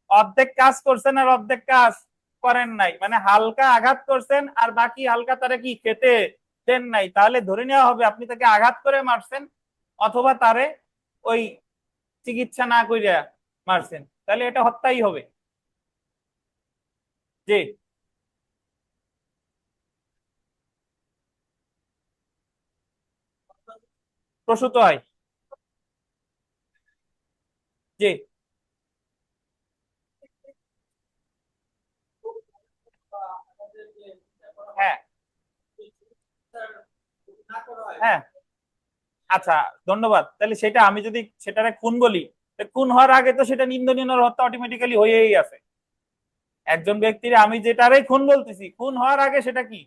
অর্ধেক কাজ করছেন আর অর্ধেক কাজ করেন নাই, মানে হালকা আঘাত করছেন আর বাকি হালকা তারা কি খেতে দেন নাই, তাহলে ধরে নেওয়া হবে আপনি তাকে আঘাত করে মারছেন অথবা তারে ওই চিকিৎসা না করিয়া মারছেন, তাহলে এটা হত্যাই হবে। জি, প্রসূত হয়। জি, হ্যাঁ, হ্যাঁ, আচ্ছা, ধন্যবাদ। তাহলে সেটা আমি যদি সেটারে খুন বলি, খুন হওয়ার আগে তো সেটা নিন্দনীয় হত্যা অটোমেটিক্যালি হয়েই আছে। একজন ব্যক্তির আমি যেটারে খুন বলতেছি, খুন হওয়ার আগে সেটা কি?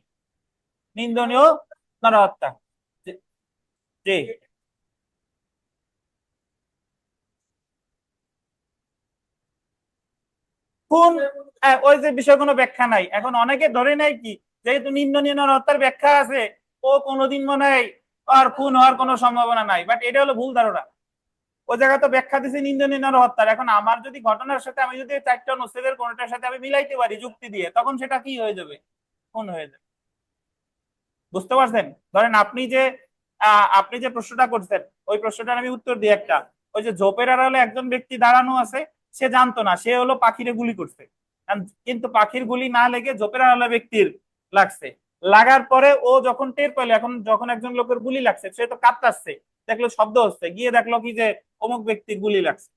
নিন্দনীয় নরহত্যা। জি, জি। খুন, ওই যে বিষয় কোনো ব্যাখ্যা নাই, এখন অনেকে ধরে নেয় কি যেহেতু নিন্দনীয় নরহত্যার ব্যাখ্যা আছে ও কোনোদিন মনে হয় আর খুন হওয়ার কোনো সম্ভাবনা নাই, বাট এটা হলো ভুল ধারণা। ওই জায়গায় তো ব্যাখ্যা দিছে নিন্দনীয় নরহত্যার, এখন আমার যদি ঘটনার সাথে আমি যদি 4টা অনুচ্ছেদের কোনটার সাথে আমি মিলাইতে পারি যুক্তি দিয়ে, তখন সেটা কি হয়ে যাবে? খুন হয়ে যাবে। বুঝতে পারছেন? ধরেন আপনি যে প্রশ্নটা করছেন, ওই প্রশ্নটার আমি উত্তর দিই একটা। ওই যে ঝোপের আড়ালে একজন ব্যক্তি দাঁড়ানো আছে, সে জানতো না, সে হলো পাখিরে গুলি করছে। কিন্তু পাখির গুলি না লেগে ঝোপের আড়ালে ব্যক্তির লাগছে। লাগার পরে ও যখন টের পেলো, এখন যখন একজন লোকের গুলি লাগছে, সে তো কাঁপতাছে, দেখলো শব্দ হচ্ছে, গিয়ে দেখলো কি যে অমুক ব্যক্তির গুলি লাগছে।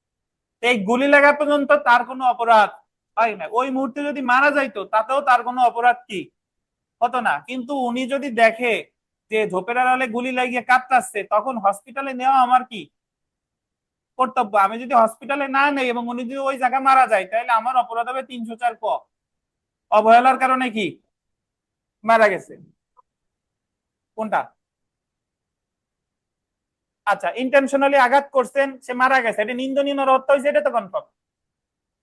তো এই গুলি লাগা পর্যন্ত তার কোনো অপরাধ হয় না। ওই মুহূর্তে যদি মারা যাইতো তাতেও তার কোনো অপরাধ কি হতো না। কিন্তু উনি যদি দেখে যে ঝোপের আড়ালে গুলি লাগিয়ে কাঁপতাছে, তখন হসপিটালে নেওয়া আমার কি কর্তব্য। আমি যদি হসপিটালে না নেই এবং উনি যদি ওই জায়গায় মারা যায়, তাহলে আমার অপরাধ হবে 304 ক। অবহেলার কারণে কি মারা গেছে। কোনটা? আচ্ছা, ইন্টেনশনালি আঘাত করছেন, সে মারা গেছে, এটা নিন্দনীয় নরহত্যা হয়েছে, এটা তো কনফার্ম।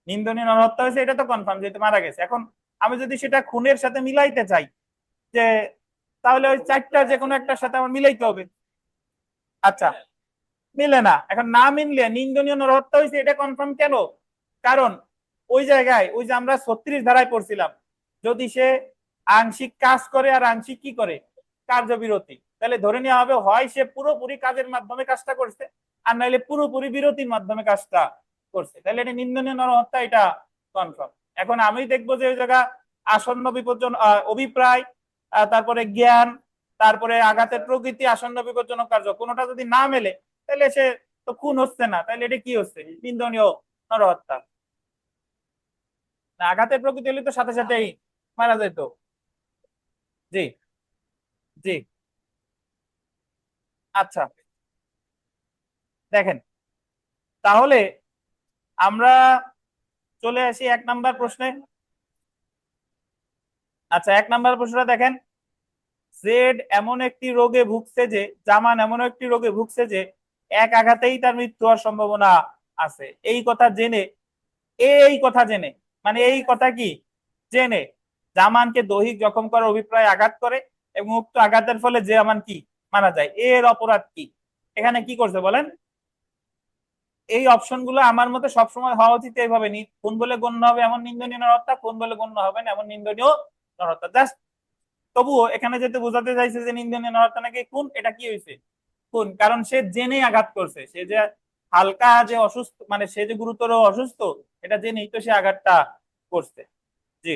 নিন্দনীয় নরহত্যা হয়েছে, এটা তো কনফার্ম যেহেতু মারা গেছে। এখন আমি যদি সেটা খুনের সাথে মিলাইতে চাই, যে তাহলে ওই চারটা যে কোনো একটার সাথে আমার মিলাইতে হবে। আচ্ছা, মিলে না। এখন না মিললে নিন্দনীয় নরহত্যা হয়েছে এটা কনফার্ম কেন? কারণ ওই জায়গায় ওই যে আমরা 36 ধারায় পড়ছিলাম, যদি সে আংশিক কাজ করে আর আংশিক কি করে কার্যবিরতি, তাহলে ধরে নেওয়া হবে হয় সে পুরোপুরি কাজের মাধ্যমে কাজটা করছে, আর নাইলে পুরোপুরি বিরতির মাধ্যমে কাজটা করছে, তাহলে এটা নিন্দনীয় নরহত্যা, এটা কনফার্ম। এখন আমি দেখবো যে ওই জায়গা আসন্ন বিপজ্জন অভিপ্রায়, তারপরে জ্ঞান, তারপরে আঘাতের প্রকৃতি, আসন্ন বিপজ্জনক কার্য, কোনোটা যদি না মেলে, তাহলে সে তো খুন হচ্ছে না, তাহলে এটা কি হচ্ছে? নিন্দনীয় নরহত্যা। না, আঘাতের প্রকৃতি হলে তো সাথে সাথেই মারা যেত। জি, জি। আচ্ছা, দেখেন, তাহলে আমরা চলে আসি 1 নাম্বার প্রশ্নে। আচ্ছা, 1 নাম্বার প্রশ্নটা দেখেন। জেড এমন একটি রোগে ভুগছে যে জামান এমন একটি রোগে ভুগছে যে এক আঘাতেই তার মৃত্যু হওয়ার সম্ভাবনা আছে। এই কথা জেনে, এই কথা জেনে, মানে এই কথা কি জেনে জামানকে দৈহিক জখম করার অভিপ্রায় আঘাত করে এবং উক্ত আঘাতের ফলে যে জামান কি মারা যায়, এর অপরাধ কি? এখানে কি করছে বলেন? এই অপশন গুলো আমার মতে সবসময় হওয়া উচিত এইভাবে, কোন বলে গণ্য হবে এমন নিন্দনীয় নরহত্যা, কোন বলে গণ্য হবে না এমন নিন্দনীয় নরহত্যা। জাস্ট তবুও এখানে যেতে বোঝাতে চাইছে যে নিন্দনীয় নরহত্যা নাকি কোন, এটা কি হয়েছে কোন, কারণ সে জেনেই আঘাত করছে। সে যে হালকা যে অসুস্থ, মানে সে যে গুরুতর অসুস্থ, এটা জেনেই তো সে আঘাতটা করছে। জি।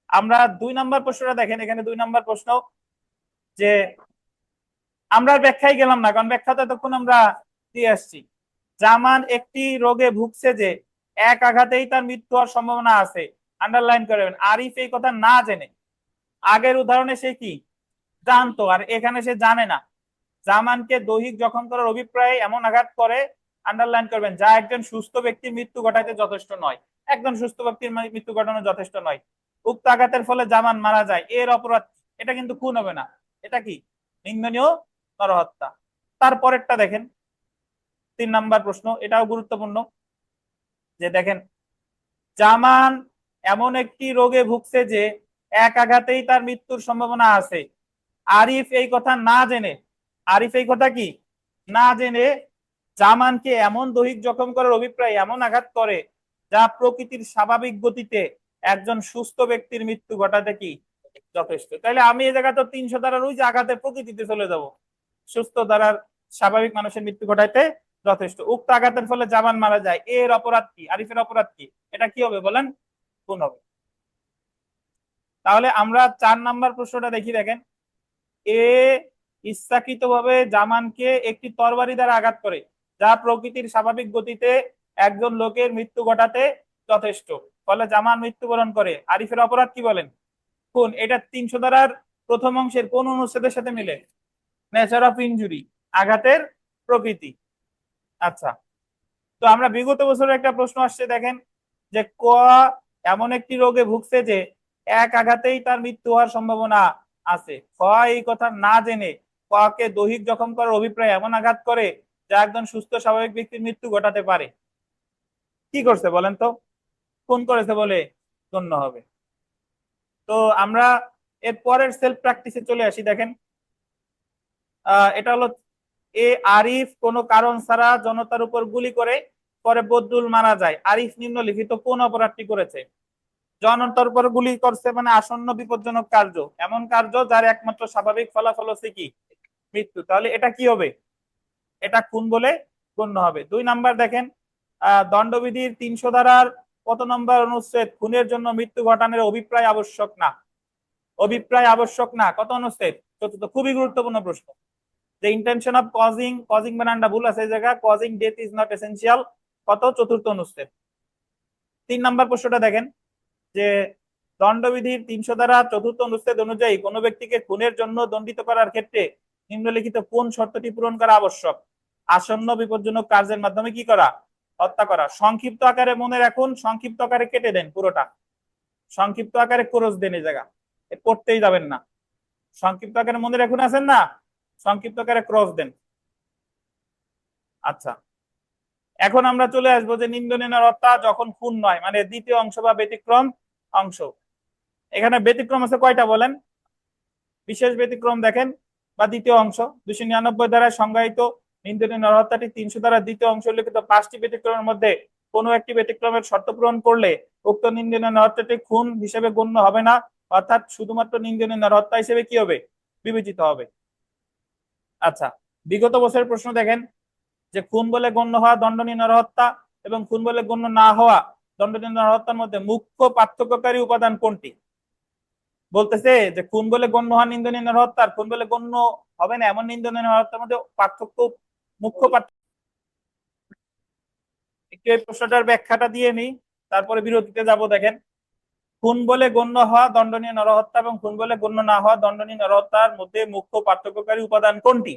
আমরা 2 নাম্বার প্রশ্নটা দেখেন। এখানে 2 নাম্বার প্রশ্ন যে আমরা ব্যাখ্যায় গেলাম না, কারণ ব্যাখ্যা তো এতক্ষণ আমরা দিয়ে আসছি। জামান একটি রোগে ভুগছে যে এক আঘাতেই তার মৃত্যু হওয়ার সম্ভাবনা আছে, আন্ডারলাইন করবেন। আরিফ এই কথা না জেনে, আগের উদাহরণে সে কি জানতো আর এখানে সে জানে না, জামানকে দৈহিক জখম করার অভিপ্রায়ে এমন আঘাত করে, আন্ডারলাইন করবেন, যা একজন সুস্থ ব্যক্তির মৃত্যু ঘটাইতে যথেষ্ট নয়। একজন সুস্থ ব্যক্তির মৃত্যু ঘটানো যথেষ্ট নয়। উক্ত আঘাতের ফলে জামান মারা যায়, এর অপরাধ এটা কিন্তু খুন হবে না, এটা কি নিন্দনীয় নরহত্যা। তারপরেরটা দেখেন, 3 নাম্বার প্রশ্ন, এটাও গুরুত্বপূর্ণ। যে দেখেন, জামান এমন একটি রোগে ভুগছে যে এক আঘাতেই তার মৃত্যুর সম্ভাবনা আছে। আরিফ এই কথা না জেনে, আরিফ এই কথা কি না জেনে জামানকে এমন দৈহিক জখম করার অভিপ্রায় এমন আঘাত করে, যা প্রকৃতির স্বাভাবিক গতিতে একজন সুস্থ ব্যক্তির মৃত্যু ঘটাতে কি যথেষ্ট। তাহলে আমি এই জায়গা তো 300 ধারার ওই যে আঘাতের প্রকৃতিতে চলে যাব, সুস্থ ধারার স্বাভাবিক মানুষের মৃত্যু ঘটাইতে যথেষ্ট। উক্ত আঘাতের ফলে জামান মারা যায়, এর অপরাধ কি? আরিফের অপরাধ কি? এটা কি হবে বলেন? কোন হবে? তাহলে আমরা 4 নাম্বার প্রশ্নটা দেখি। দেখেন, এ ইচ্ছাকৃতভাবে জামানকে একটি তরবারি দ্বারা আঘাত করে, যা প্রকৃতির স্বাভাবিক গতিতে একজন লোকের মৃত্যু ঘটাতে যথেষ্ট, ফলে জামান মৃত্যুবরণ করে। আরিফের অপরাধ কি বলেন? কোন? এটা 300 ধারার প্রথম অংশের কোন অনুচ্ছেদের সাথে মিলে? নেচার অফ ইনজুরি, আঘাতের প্রকৃতি। আচ্ছা, তো আমরা বিগত বছরের একটা প্রশ্ন আসছে, দেখেন যে ক এমন একটি রোগে ভুগছে যে এক আঘাতেই তার মৃত্যু হওয়ার সম্ভাবনা আছে। খ এই কথা না জেনে কে দৈহিক জখম করার অভিপ্রায় এমন আঘাত করে, যা একজন সুস্থ স্বাভাবিক ব্যক্তির মৃত্যু ঘটাতে পারে। কি করছে বলেন তো? কোন করেছে বলে গণ্য হবে? তো আমরা এর পরের সেলফ প্র্যাকটিসে চলে আসি। দেখেন, এটা হলো এ আরিফ কোনো কারণ ছাড়া জনতার উপর গুলি করে, পরে বদরুল মারা যায়। আরিফ নিম্নলিখিত কোন অপরাধটি করেছে? জনতার উপর গুলি করছে মানে আসন্ন বিপজ্জনক কার্য, এমন কার্য যার একমাত্র স্বাভাবিক ফলাফল হচ্ছে কি মৃত্যু, তাহলে এটা কি হবে, এটা খুন বলে গণ্য হবে। 2 নাম্বার দেখেন, দণ্ডবিধির 300 ধারার কত নম্বর অনুচ্ছেদ খুনের জন্য মৃত্যু ঘটানোর অভিপ্রায় আবশ্যক না, অভিপ্রায় আবশ্যক না, কত অনুচ্ছেদ, চতুর্থ। খুবই গুরুত্বপূর্ণ প্রশ্ন, যে ইন্টেনশন অফ কজিং, কজিং বানানটা ভুল আছে এই জায়গা, causing death is not essential, কত, চতুর্থ অনুচ্ছেদ। 3 নাম্বার প্রশ্নটা দেখেন, যে দণ্ডবিধির 300 ধারা 4th অনুচ্ছেদ অনুযায়ী কোন ব্যক্তিকে খুনের জন্য দণ্ডিত করার ক্ষেত্রে নিম্নলিখিত কোন শর্তটি পূরণ করা আবশ্যক? আসন্ন বিপজ্জনক কার্যের মাধ্যমে কি করা, হত্যা করা। সংক্ষিপ্ত আকারে মনে রাখুন, সংক্ষিপ্ত আকারে কেটে দেন পুরোটা, সংক্ষিপ্ত আকারে ক্রস দেন, এই জায়গা পড়তেই যাবেন না, সংক্ষিপ্ত আকারে মনে রাখুন, আছেন না, সংক্ষিপ্ত আকারে ক্রস দেন। আচ্ছা, এখন আমরা চলে আসবো যে নিন্দনীয় হত্যা যখন খুন নয়, মানে দ্বিতীয় অংশ বা ব্যতিক্রম অংশ। এখানে ব্যতিক্রম আছে কয়টা বলেন, বিশেষ ব্যতিক্রম দেখেন বা দ্বিতীয় অংশ 299 দ্বারা সংজ্ঞায়িত নিন্দনীয় নরহত্যাটি 300 দ্বারা দ্বিতীয় অংশ উল্লেখিত 5টি ব্যতিক্রমের মধ্যে কোনো একটি ব্যতিক্রমের শর্ত পূরণ করলে উক্ত নিন্দনীয় নরহত্যাটি খুন হিসেবে গণ্য হবে না, অর্থাৎ শুধুমাত্র নিন্দনীয় নরহত্যা হিসেবে কি হবে, বিবেচিত হবে। আচ্ছা, বিগত বছরের প্রশ্ন দেখেন, যে খুন বলে গণ্য হওয়া দণ্ডনীয় নরহত্যা এবং খুন বলে গণ্য না হওয়া দণ্ডনীয় নরহত্যার মধ্যে মুখ্য পার্থক্যকারী উপাদান কোনটি? বলতেছে যে খুন বলে গণ্য হওয়া নিন্দনীয় নরহত্যা আর খুন বলে গণ্য হবে না এমন নিন্দনীয় নরহত্যার মধ্যে পার্থক্য, মুখ্য পার্থক্য। একটু এই প্রশ্নটার ব্যাখ্যাটা দিয়ে নিই, তারপরে বিরতিতে যাব। দেখেন, খুন বলে গণ্য হওয়া দণ্ডনীয় নরহত্যা এবং খুন বলে গণ্য না হওয়া দণ্ডনীয় নরহত্যার মধ্যে মুখ্য পার্থক্যকারী উপাদান কোনটি?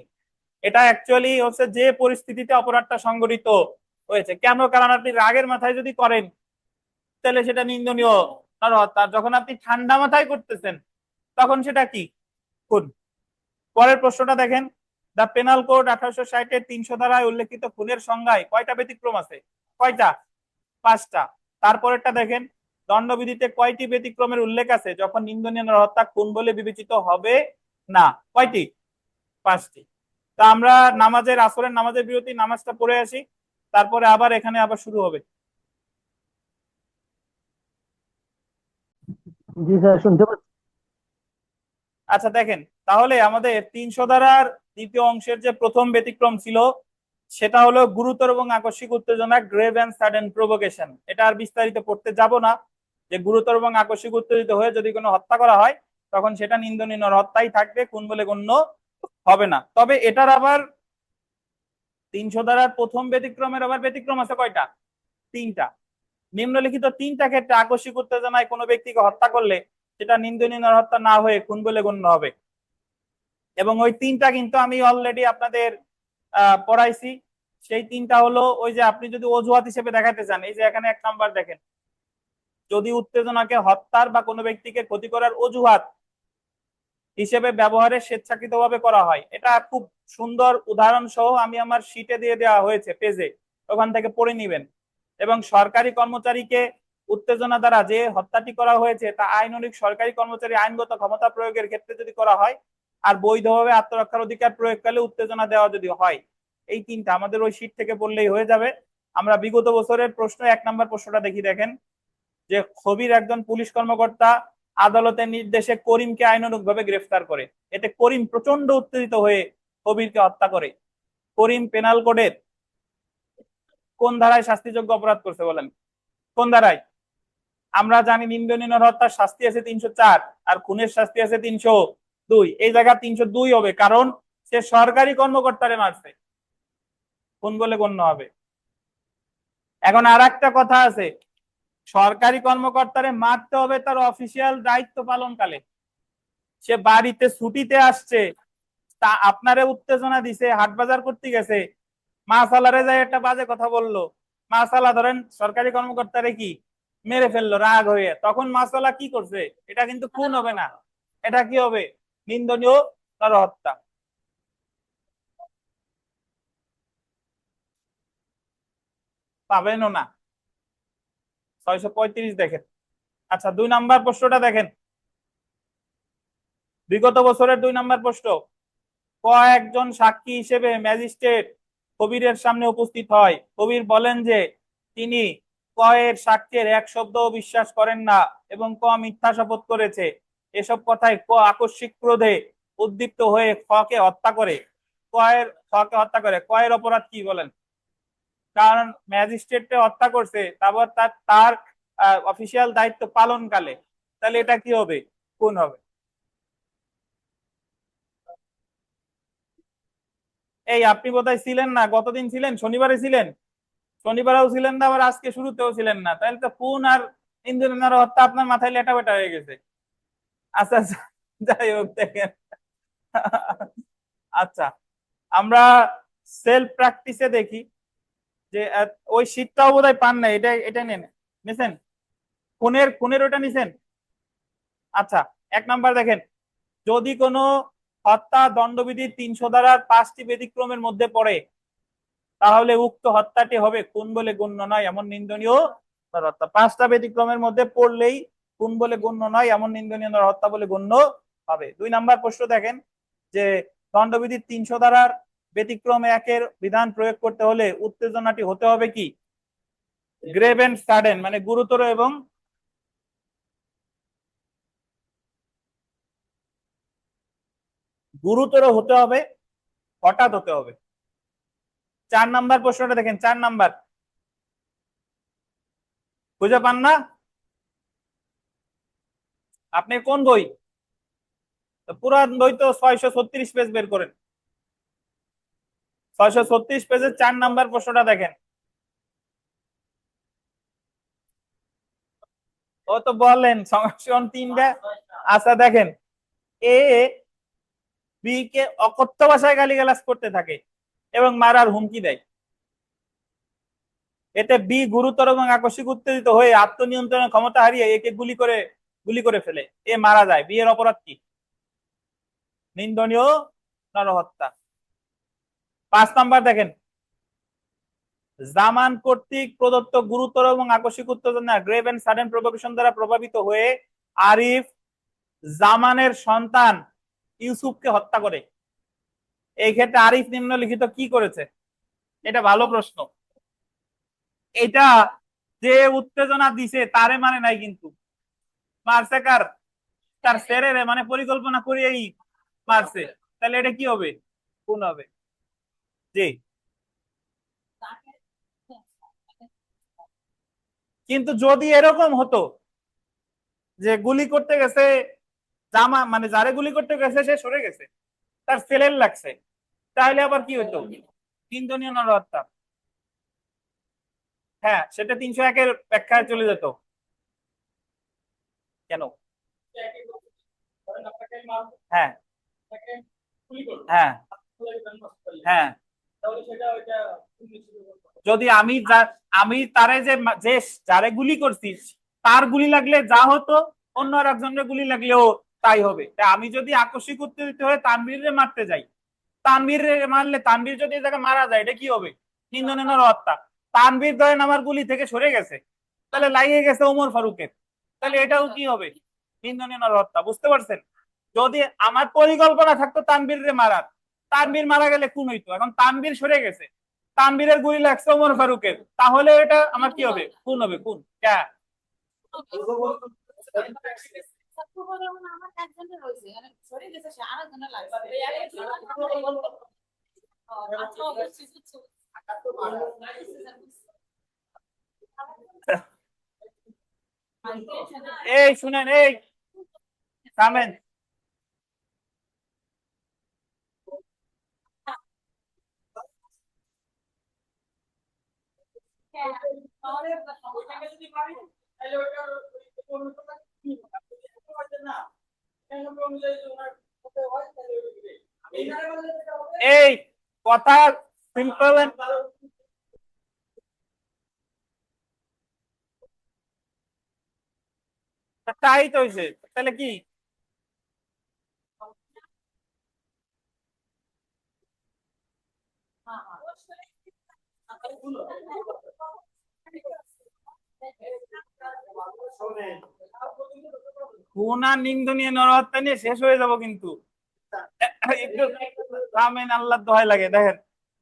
এটা অ্যাকচুয়ালি হচ্ছে যে পরিস্থিতিতে অপরাধটা সংঘটিত হয়েছে। কেন? কারণ আপনি রাগের মাথায় যদি করেন তাহলে সেটা নিন্দনীয় নরহত্যা, যখন আপনি ঠান্ডা মাথায় করতেছেন তখন সেটা কি, খুন। পরের প্রশ্নটা দেখেন, দ্য পেনাল কোড 1860-এর 300 ধারায় উল্লেখিত খুনের সংজ্ঞায় কয়টা ব্যতিক্রম আছে? কয়টা? 5টা। তারপরেরটা দেখেন, দণ্ডবিধিতে কয়টি ব্যতিক্রমের উল্লেখ আছে যখন নিন্দনীয় নরহত্যা খুন বলে বিবেচিত হবে না? কয়টি? 5টি। তা আমরা নামাজের, আসরের নামাজের বিরতি, নামাজটা পড়ে আসি, তারপরে আবার এখানে আবার শুরু হবে। জি স্যার, শুনতে পাচ্ছি। আচ্ছা দেখেন, তাহলে আমাদের 300 ধারার দ্বিতীয় অংশের যে প্রথম ব্যতিক্রম ছিল সেটা হলো গুরুতর এবং আকস্মিক উত্তেজনা, গ্রেভ এন্ড সাডেন প্রভোকেশন। এটা আর বিস্তারিত পড়তে যাব না, যে গুরুতর এবং আকস্মিক উত্তেজিত হয়ে যদি কোনো হত্যা করা হয় তখন সেটা নিন্দনীয় হত্যাই থাকবে, খুন বলে গণ্য হবে না। তবে এটার আবার 300 ধারার প্রথম ব্যতিক্রমের আবার ব্যতিক্রম আছে কয়টা? 3টা। নিম্নলিখিত 3টা ক্ষেত্রে আকস্মিক উত্তেজনায় কোনো ব্যক্তিকে হত্যা করলে সেটা নিন্দনীয় হত্যা না হয়ে খুন বলে গণ্য হবে। এবং ওই 3টা কিন্তু আমি অলরেডি আপনাদের পড়াইছি। সেই 3টা হলো, ওই যে আপনি যদি অজুহাত হিসেবে দেখাতে চান, এই যে এখানে 1 নাম্বার দেখেন, যদি উত্তেজনাকে হত্যার বা কোনো ব্যক্তিকে ক্ষতি করার অজুহাত হিসেবে ব্যবহারে স্বেচ্ছাকৃতভাবে করা হয়। এটা খুব সুন্দর উদাহরণ সহ আমি আমার শীটে দিয়ে দেওয়া হয়েছে পেজে, ওখান থেকে পড়ে নিবেন। এবং সরকারি কর্মচারীকে উত্তেজনা দ্বারা যে হত্যাটি করা হয়েছে তা আইনানুগ সরকারি কর্মচারী আইনগত ক্ষমতা প্রয়োগের ক্ষেত্রে যদি করা হয়, আর বৈধভাবে আত্মরক্ষার অধিকার প্রয়োগকালে উত্তেজনা দেওয়া যদি হয়, এই 3টা আমাদের ওই শীট থেকে পড়লেই হয়ে যাবে। আমরা বিগত বছরের প্রশ্ন 1 নাম্বার প্রশ্নটা দেখি। দেখেন, যে খবির একজন পুলিশ কর্মকর্তা আদালতের নির্দেশে করিমকে আইনানুগভাবে গ্রেফতার করে, এতে করিম প্রচন্ড উত্তেজিত হয়ে কবিরকে হত্যা করে। করিম পেনাল কোডের কোন ধারায় শাস্তিযোগ্য অপরাধ করছে বলেন, কোন ধারায়? আমরা জানি নিন্দনীয় হত্যার শাস্তি আছে 304 আর খুনের শাস্তি আছে 302। এই জায়গা 302 হবে, কারণ সে সরকারি কর্মকর্তারে মারছে, খুন বলে গণ্য হবে। এখন আর একটা কথা আছে, সরকারি কর্মকর্তারে মারতে হবে তার অফিসিয়াল দায়িত্ব পালনকালে। সে বাড়িতে ছুটিতে আসছে, তা আপনারে উত্তেজনা দিছে, হাট বাজার করতে গেছে, মাসালারে যায় একটা বাজে কথা বললো, মাসালা ধরেন সরকারি কর্মকর্তারে কি মেরে ফেললো রাগ হয়ে, তখন মাসালা কি করছে, এটা কিন্তু খুন হবে না, এটা কি হবে, নিন্দনীয় নরহত্যা। পাবেনও না। 635 দেখেন। আচ্ছা, 2 নাম্বার প্রশ্নটা দেখেন, বিগত বছরের 2 নাম্বার প্রশ্ন, কয়েকজন সাক্ষী হিসেবে ম্যাজিস্ট্রেট কবিরের সামনে উপস্থিত হয়। কবির বলেন যে তিনি কয়ের সাক্ষ্যের এক শব্দও বিশ্বাস করেন না এবং ক মিথ্যা শপথ করেছে। এসব কথায় ক আকস্মিক ক্রোধে উদ্দীপ্ত হয়ে খকে হত্যা করে। খকে হত্যা করে, কয়ের অপরাধ কি বলেন? কারণ ম্যাজিস্ট্রেটকে হত্যা করছে, তারপর তার তার অফিসিয়াল দায়িত্ব পালনকালে, তাহলে এটা কি হবে? খুন হবে। এই আপনি বোধহয় ছিলেন না, গতদিন ছিলেন, শনিবারে ছিলেন, শনিবারেও ছিলেন না, আবার আজকে শুরুতেও ছিলেন না, তাহলে তো খুন আর ইন্দ্রনার হত্যা আপনার মাথায় লেটা বেটা হয়ে গেছে। আচ্ছা আচ্ছা, যাই হোক দেখেন। আচ্ছা, আমরা সেলফ প্র্যাকটিসে দেখি যে ওই শীতটাও বোধহয় পান না, এটা এটা নেন, নিছেন? খুনের খুনের ওটা নিছেন? আচ্ছা, 1 নাম্বার দেখেন, যদি কোনো হত্যা দণ্ডবিধির 300 ধারার 5টি ব্যতিক্রমের মধ্যে পড়ে, তাহলে উক্ত হত্যাটি হবে খুন বলে গণ্য নয় এমন নিন্দনীয় হত্যা। 5টা ব্যতিক্রমের মধ্যে পড়লেই খুন বলে গণ্য নয় এমন নিন্দনীয় হত্যা বলে গণ্য হবে। 2 নাম্বার প্রশ্ন দেখেন যে দণ্ডবিধির 300 ধারার ব্যতিক্রম 1-এর বিধান প্রয়োগ করতে হলে উত্তেজনাটি হতে হবে কি? গ্রেভ এন্ড সাডেন, মানে গুরুতর এবং গুরুতর হতে হবে, হঠাৎ হতে হবে। 4 নাম্বার প্রশ্নটা দেখেন, 4 নাম্বার খুঁজে পান না? আপনি কোন বই? পুরান বই তো 636 পেজ বের করেন। 636 পেজের 4 নাম্বার প্রশ্নটা দেখেন। ও তো বললেন সংশোধন 3টা। আচ্ছা দেখেন, এ বি কে অকথ্য ভাষায় গালিগালাজ করতে থাকে এবং মারার হুমকি দেয়। এতে বি গুরুতর এবং আকস্মিক উত্তেজিত হয়ে আত্মনিয়ন্ত্রণের ক্ষমতা হারিয়ে একে গুলি করে ফেলে, এ মারা যায়। বি এর অপরাধ কি? নিন্দনীয় নরহত্যা। 5 নাম্বার দেখেন, জামান কর্তৃক প্রদত্ত গুরুতর এবং আকস্মিক উত্তেজনা গ্রেভ এন্ড সাডেন প্রভোকেশন দ্বারা প্রভাবিত হয়ে আরিফ জামানের সন্তান ইউসুফকে হত্যা করে। এই ক্ষেত্রে আরিফ নিম্নলিখিত কি করেছে? এটা ভালো প্রশ্ন। এটা যে উত্তেজনা দিছে তারে মানে নাই, কিন্তু মারছে কার? তার ছেড়ে, মানে পরিকল্পনা করেই মারছে। তাহলে এটা কি হবে? খুন হবে। জি। কিন্তু যদি এরকম হতো যে গুলি করতে গেছে, মানে যারে গুলি করতে গেছে সে সরে গেছে, তার ছেলের লাগছে, তাহলে আবার কি হতো? নিন্দনীয় নরহত্যা। হ্যাঁ, সেটা 301-এর ব্যাখ্যায় চলে যেত। কেন? হ্যাঁ হ্যাঁ হ্যাঁ, যদি আমি তারে যে যারে গুলি করছি তার গুলি লাগলে যা হতো, অন্য আর একজনের গুলি লাগলেও তাই হবে। আমি যদি আকস্মিক উত্তেজিত হয়ে তানভীরে মারতে যাই, তানভীর মারলে তানভীর যদি এই জায়গায় মারা যায়, এটা কি হবে? নিন্দনীয় হত্যা। তানভীর ধরেন আমার গুলি থেকে সরে গেছে, তাহলে লাগিয়ে গেছে ওমর ফারুকের, তাহলে এটাও কি হবে? নিন্দনীয় হত্যা। বুঝতে পারছেন? যদি আমার পরিকল্পনা থাকতো তানভীরে মারার, তানভীর মারা গেলে খুন হইতো, এখন তানভীর সরে গেছে, তানভীরের গুলি লাগছে ওমর ফারুকের, তাহলে এটা আমার কি হবে? খুন হবে। খুন ক্যা? এই শুনেন, এই থামেন। এই কথা সিম্পল, তাই তো হয়েছে, তাহলে কি? খুন আর নিন্দনীয় নরহত্যা নিয়ে শেষ হয়ে যাব কিন্তু। একটু থামেন, আল্লাহর দোহাই লাগে। দেখেন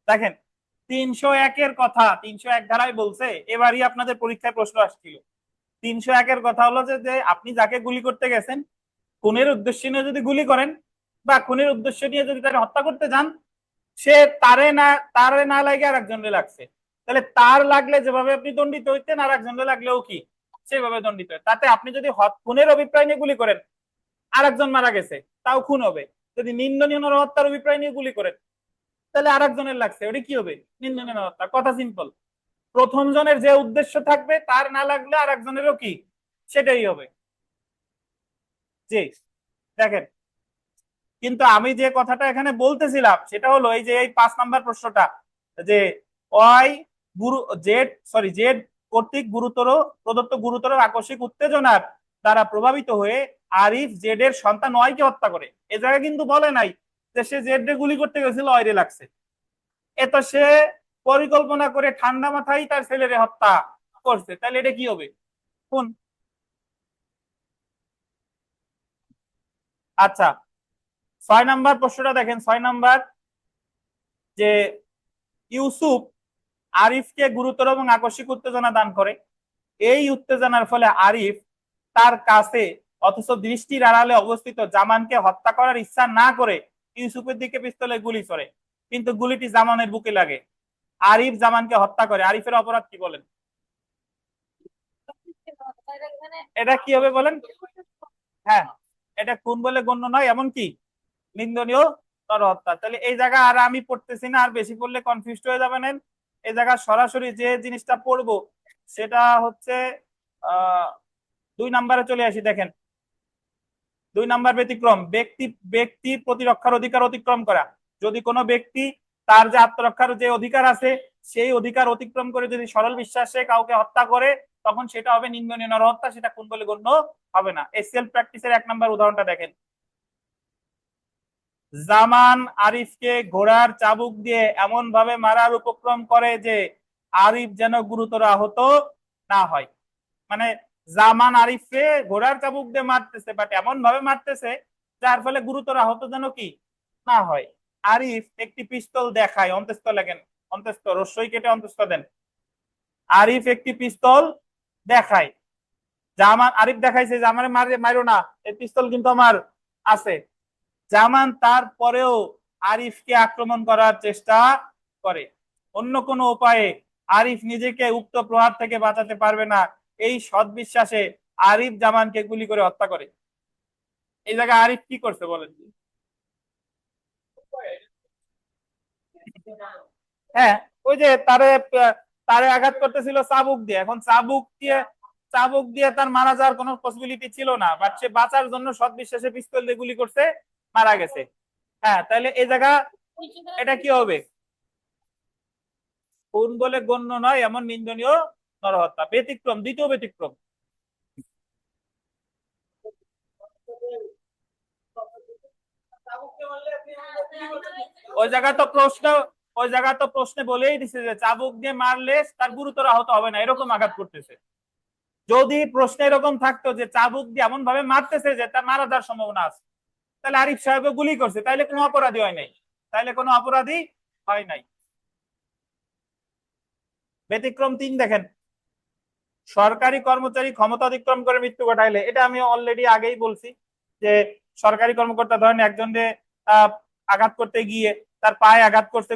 দেখেন, 301-এর কথা 301 ধারায় বলছে, এবারই আপনাদের পরীক্ষায় প্রশ্ন আসছিল 301-এর কথা হলো যে আপনি যাকে গুলি করতে গেছেন, খুনের উদ্দেশ্য নিয়ে যদি গুলি করেন বা খুনের উদ্দেশ্য নিয়ে যদি তাকে হত্যা করতে যান, সে তারে না লাগে আর একজনের লাগছে, তাহলে তার লাগলে যেভাবে আপনি দণ্ডিত হইতেন আর একজনের লাগলেও কি সেভাবে দণ্ডিত হয়। তাতে আপনি যদি খুনের অভিপ্রায় নিয়ে গুলি করেন, আর একজন মারা গেছে, তাও খুন হবে। যদি নিন্দনীয় নরহত্যার অভিপ্রায় নিয়ে গুলি করেন, তাহলে আর একজনের লাগছে, ওটা কি হবে? নিন্দনীয় নরহত্যা। কথা সিম্পল। প্রথম জনের যে উদ্দেশ্য থাকবে তার না লাগলে আর একজনেরও কি সেটাই হবে। জি, দেখেন, কিন্তু আমি যে কথাটা এখানে বলতেছিলাম সেটা হলো এই যে এই 5 নাম্বার প্রশ্নটা, যে ওয়াই জেড কর্তৃক প্রদত্ত গুরুতর আকস্মিক উত্তেজনার দ্বারা প্রভাবিত হয়ে আরিফ জেড এর সন্তান ওয়াইকে হত্যা করে। এ জায়গায় কিন্তু বলে নাই যে সে জেড রে গুলি করতে গেছিল, ওয়াইরে লাগছে। এ তো সে পরিকল্পনা করে ঠান্ডা মাথায় তার ছেলেরে হত্যা করছে, তাহলে এটা কি হবে? কোন? আচ্ছা, 6 নাম্বার প্রশ্নটা দেখেন। 6 নাম্বার, যে ইউসুফ আরিফকে গুরুতর এবং আকস্মিক উত্তেজনা দান করে। এই উত্তেজনার ফলে আরিফ তার কাছে অথচ দৃষ্টির আড়ালে অবস্থিত জামানকে হত্যা করার ইচ্ছা না করে ইউসুফের দিকে পিস্তলে গুলি করে, কিন্তু গুলিটি জামানের বুকে লাগে। আরিফ জামানকে হত্যা করে, আরিফের অপরাধ কি বলেন? এটা কি হবে বলেন? হ্যাঁ, এটা খুন বলে গণ্য নয়, এমনকি নিন্দনীয় তর হত্যা। তাহলে এই জায়গা আর আমি পড়তেছি না, আর বেশি পড়লে কনফিউজ হয়ে যাবেন। এই জায়গা সরাসরি যে জিনিসটা পড়বো সেটা হচ্ছে 2 নাম্বারে চলে আসি। দেখেন, 2 নাম্বার ব্যতিক্রম, ব্যক্তি প্রতিরক্ষার অধিকার অতিক্রম করা। যদি কোনো ব্যক্তি তার যে আত্মরক্ষার যে অধিকার আছে সেই অধিকার অতিক্রম করে যদি সরল বিশ্বাসে কাউকে হত্যা করে, তখন সেটা হবে নিন্দনীয় নরহত্যা, সেটা খুন বলে গণ্য হবে না। এই সেলফ প্র্যাকটিসের 1 নাম্বার উদাহরণটা দেখেন। জামান আরিফকে ঘোড়ার চাবুক দিয়ে এমন ভাবে মারার উপক্রম করে যে আরিফ যেন গুরুতর আহত না হয়। মানে জামান আরিফকে ঘোড়ার চাবুক দিয়ে মারতেছে, বাট এমন ভাবে মারতেছে যার ফলে গুরুতর আহত যেন কি না হয়। আরিফ একটি পিস্তল দেখায়, অন্তস্থ লেখেন, অন্তস্থ রস্যই কেটে অন্তস্থ দেন। আরিফ একটি পিস্তল দেখায়, জামান আরিফ দেখাইছে যে আমার মারো না, এই পিস্তল কিন্তু আমার আছে। জামান তারপরেও আরিফকে আক্রমণ করার চেষ্টা করে। অন্য কোনো উপায়ে আরিফ নিজেকে উক্ত প্রহার থেকে বাঁচাতে পারবে না, এই সৎবিশ্বাসে আরিফ জামানকে গুলি করে হত্যা করে। এই জায়গায় আরিফ কি করছে বলেন? হ্যাঁ, ওই যে তারে আঘাত করতেছিল চাবুক দিয়ে, এখন চাবুক দিয়ে তার মারা যাওয়ার কোনো পসিবিলিটি ছিল না, বাট সে বাঁচার জন্য সৎবিশ্বাসে পিস্তল দিয়ে গুলি করছে, মারা গেছে। হ্যাঁ, তাহলে এই জায়গা এটা কি হবে? খুন বলে গণ্য নয় এমন নিন্দনীয় নরহত্যা। ব্যতিক্রম, দ্বিতীয় ব্যতিক্রম, ওই জায়গা তো প্রশ্ন ওই জায়গা তো প্রশ্নে বলেই দিছে যে চাবুক দিয়ে মারলে তার গুরুতর আহত হবে না, এরকম আঘাত করতেছে। যদি প্রশ্ন এরকম থাকতো যে চাবুক দিয়ে এমন ভাবে মারতেছে যে তার মারা যাওয়ার সম্ভাবনা আছে, তাহলে আরিফ সাহেব গুলি করছে, তাইলে কোনো অপরাধী হয় নাই, তাইলে কোনো অপরাধী হয় নাই। ব্যতিক্রম 3 দেখেন, সরকারি কর্মচারী ক্ষমতা অতিক্রম করে মৃত্যু ঘটাইলে। এটা আমি অলরেডি আগেই বলছি যে সরকারি কর্মকর্তা ধরেন একজনকে আঘাত করতে গিয়ে তার পায়ে আঘাত করতে,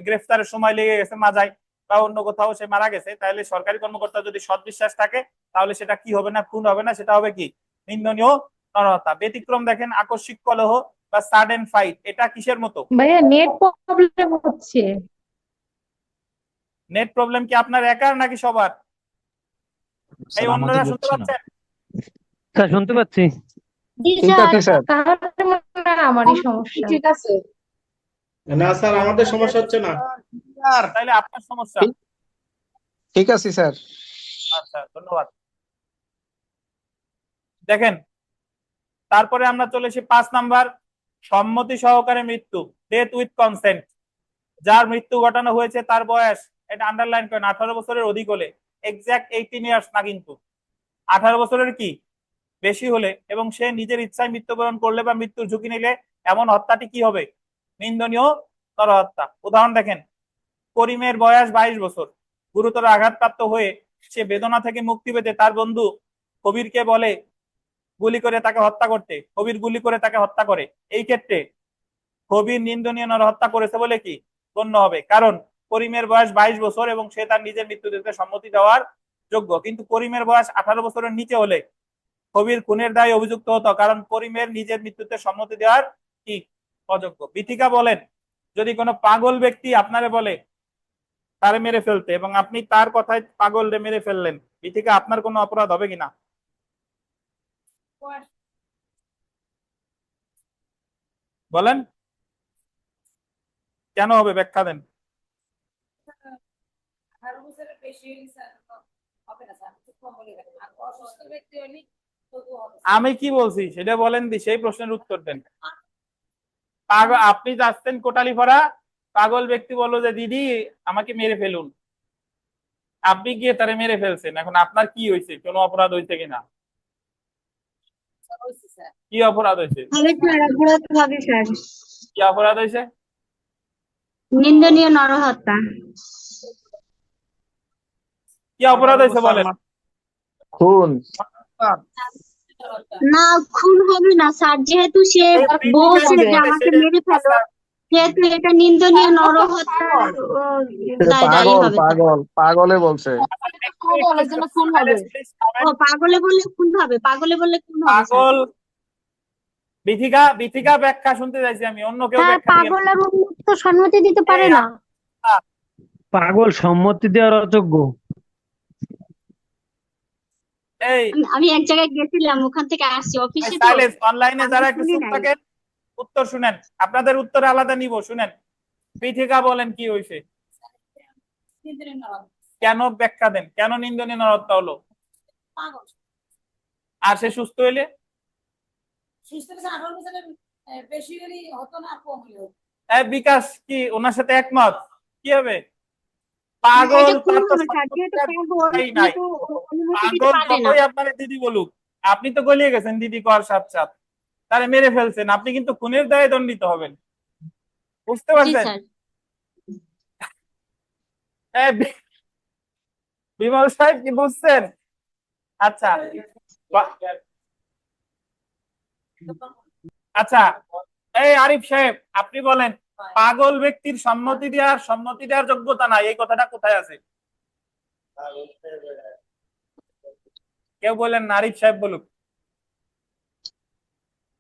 গ্রেফতারের সময় লেগে গেছে মাজায় বা অন্য কোথাও, সে মারা গেছে, তাহলে সরকারি কর্মকর্তা যদি সৎবিশ্বাস থাকে তাহলে সেটা কি হবে না, খুন হবে না, সেটা হবে কি নিন্দনীয় নরহত্যা। ব্যতিক্রম দেখেন, আকস্মিক কলহ বা সাডেন ফাইট, এটা কিসের মতো? ভাইয়া নেট প্রবলেম হচ্ছে। নেট প্রবলেম কি আপনার একার নাকি সবার? এই স্যার আমাদের অন্যরা শুনতে হচ্ছে না। পাচ্ছেন? স্যার শুনতে পাচ্ছি। জি ঠিক স্যার। আছে স্যার। তাহলে মনে হয় আমারই সমস্যা। ঠিক আছে। না স্যার, আমাদের সমস্যা হচ্ছে না। তাহলে আপনার সমস্যা। ঠিক ঠিক আছে স্যার। আচ্ছা, ধন্যবাদ। দেখেন, তারপরে আমরা চলেছি 5 নাম্বার, সম্মতি সহকারে মৃত্যু, ডেথ উইথ কনসেন্ট। যার মৃত্যু ঘটানো হয়েছে তার বয়স, এটা আন্ডারলাইন করেন, 18 বছরের অধিক হলে, এক্সাক্ট 18 ইয়ার্স না কিন্তু, 18 বছরের কি বেশি হলে, এবং সে নিজের ইচ্ছায় মৃত্যুবরণ করলে বা মৃত্যুর ঝুঁকি নিলে, এমন হত্যাটি কি হবে? নিন্দনীয় হত্যা। উদাহরণ দেখেন, করিমের বয়স 22 বছর, গুরুতর আঘাতপ্রাপ্ত হয়ে সে বেদনা থেকে মুক্তি পেতে তার বন্ধু কবিরকে বলে গুলি করে তাকে হত্যা করতে, কবির গুলি করে তাকে হত্যা করে, এই ক্ষেত্রে কবির নিন্দনীয় নরহত্যা করেছে বলে কি গণ্য হবে? কারণ করিমের বয়স 22 বছর এবং সে তার নিজের মৃত্যু দিতে সম্মতি দেওয়ার যোগ্য, কিন্তু করিমের বয়স 18 বছরের নিচে হলে কবির খুনের দায়ে অভিযুক্ত হতো, কারণ করিমের নিজের মৃত্যুতে সম্মতি দেওয়ার কি অযোগ্য। বিথিকা বলেন, যদি কোনো পাগল ব্যক্তি আপনারে বলে তারে মেরে ফেলতে এবং আপনি তার কথায় পাগলরে মেরে ফেললেন, বিথিকা আপনার কোনো অপরাধ হবে কিনা? বলেন কেন হবে, ব্যাখ্যা দেন। আমি কি বলছি সেটা বলেন, সেই প্রশ্নের উত্তর দেন। আপনি যাচ্ছেন কোটালীপাড়া, পাগল ব্যক্তি বললো যে দিদি আমাকে মেরে ফেলুন, আপনি গিয়ে তারে মেরে ফেলছেন, এখন আপনার কি হয়েছে, কোনো অপরাধ হয়েছে কিনা? কি অপরাধ হয়েছে? অপরাধ হবে স্যার, কি অপরাধ হয়েছে? নিন্দনীয় নরহত্যা। কি অপরাধ হয়েছে বলেন। খুন। না, খুন হবে না স্যার, যেহেতু সে বলছে যে আমাকে মেরে ফেলো, যেহেতু এটা নিন্দনীয় নরহত্যার দায়ী পাগল হবে। পাগল পাগলে বলছে। ও পাগলে বললে খুন হবে, পাগলে বললে খুন হবে স্যার। পাগল বিথিকা বিথিকা ব্যাখ্যা শুনতে চাইছি আমি, অন্য কেউ হ্যাঁ, ব্যাখ্যা দিবেন। পাগল আর উন্মুক্ত সম্মতি দিতে পারে না। পাগল সম্মতি দেওয়ার অযোগ্য। এই আমি এক জায়গায় গেছিলাম, ওখান থেকে আসছি অফিসে, তো সাইলেন্স, অনলাইনে আমি যারা একটু শুনি চুপ নাই। থাকেন উত্তর শুনেন, আপনাদের উত্তর আলাদা নিব, শুনেন। বিথিকা বলেন কি হয়েছে, কেন ব্যাখ্যা দেন, কেন নিন্দনীয় নরহত্যা হলো? আর সে সুস্থ হইলে? বিকাশ কি ওনার সাথে একমত? কি হবে? পাগল এটা খুন তার তো হবে স্যার, যেহেতু পাগল সম্পত্তি নাই। কিন্তু অনুমতি দিতে পাগল পারে না। যতই আপনারে দিদি বলুক, আপনি তো গলিয়ে গেছেন দিদি কর সাথ সাথ, তারে মেরে ফেলছেন, আপনি কিন্তু খুনের দায়ে দণ্ডিত হবেন, বুঝতে জি পারছেন? স্যার। বিমল সাহেব কি বুঝছেন? আচ্ছা আচ্ছা, এই আরিফ সাহেব আপনি বলেন, পাগল ব্যক্তির সম্মতি দেওয়ার যোগ্যতা নাই, এই কথাটা কোথায় আছে? কেউ বলেন না, আরিফ সাহেব বলুক।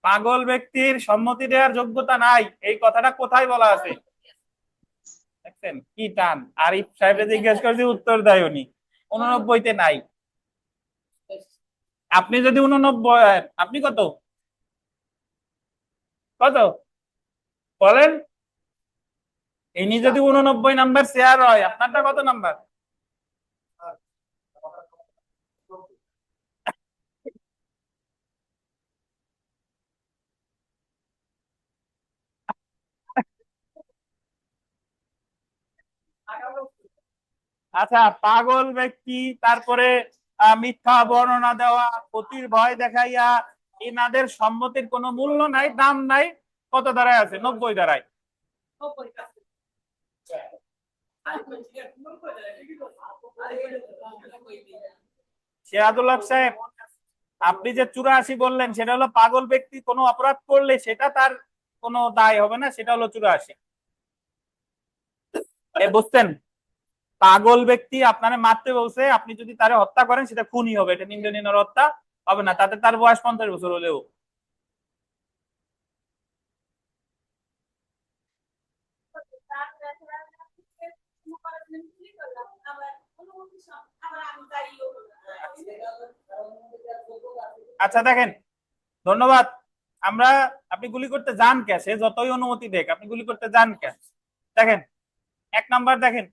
পাগল ব্যক্তির সম্মতি দেওয়ার যোগ্যতা নাই, এই কথাটা কোথায় বলা আছে? দেখছেন কি টান, আরিফ সাহেব জিজ্ঞেস করছি উত্তর দেয় উনি, 89-তে নাই। আপনি যদি 89, আপনি কত কত বলেন, ইনি যদি 89 নাম্বার শেয়ার হয়, আপনারটা কত নাম্বার? আচ্ছা, পাগল ব্যক্তি, তারপরে মিথ্যা বর্ণনা দেওয়া, ক্ষতির ভয় দেখাইয়া, এনাদের সম্মতির কোনো মূল্য নাই, দাম নাই, কত দাঁড়ায় আছে? 90 দাঁড়ায়। সিরাজুল হক সাহেব, আপনি যে 84 বললেন, সেটা হলো পাগল ব্যক্তি কোনো অপরাধ করলে সেটা তার কোনো দায় হবে না, সেটা হলো 84। বুঝছেন? পাগল ব্যক্তি আপনারে মারতে বলছে, আপনি যদি তারে হত্যা করেন সেটা খুনই হবে, এটা নিন্দনীয় নরহত্যা হবে না, তাতে তার বয়স 50 বছর হলেও। আচ্ছা দেখেন, ধন্যবাদ। আমরা, আপনি গুলি করতে যান কে? সে যতই অনুমতি দেখ, আপনি গুলি করতে যান কে? দেখেন 1 নাম্বার, দেখেন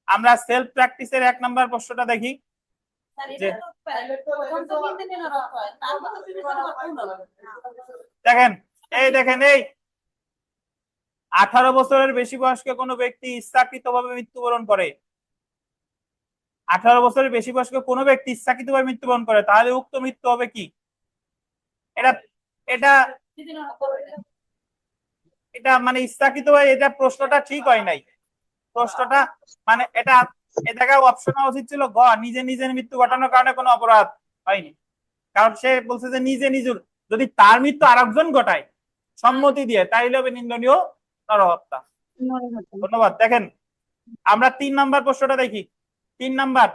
আমরা সেলফ প্র্যাকটিসের 1 নাম্বার প্রশ্নটা দেখি। দেখেন দেখেন, এই 18 বছরের বেশি বয়স্ক কোনো ব্যক্তি ইচ্ছাকৃতভাবে মৃত্যুবরণ করে, 18 বছরের বেশি বয়স্ক কোনো ব্যক্তি ইচ্ছাকৃতভাবে মৃত্যুবরণ করে, তাহলে উক্ত মৃত্যু হবে কি? এটা এটা এটা মানে ইচ্ছাকৃতভাবে, এটা প্রশ্নটা ঠিক হয় নাই, প্রশ্নটা মানে এটা, এ জায়গায় অপশন উচিত ছিল গ, নিজে নিজের মৃত্যু ঘটানোর কারণে কোনো অপরাধ হয়নি। কারণ সে বলছে যে নিজে নিজের যদি তার মৃত্যু আরেকজন ঘটায় সম্মতি দিয়ে, তাইলে হবে নিন্দনীয় নরহত্যা। নরহত্যা। ধন্যবাদ। দেখেন আমরা 3 নাম্বার প্রশ্নটা দেখি। 3 নাম্বার,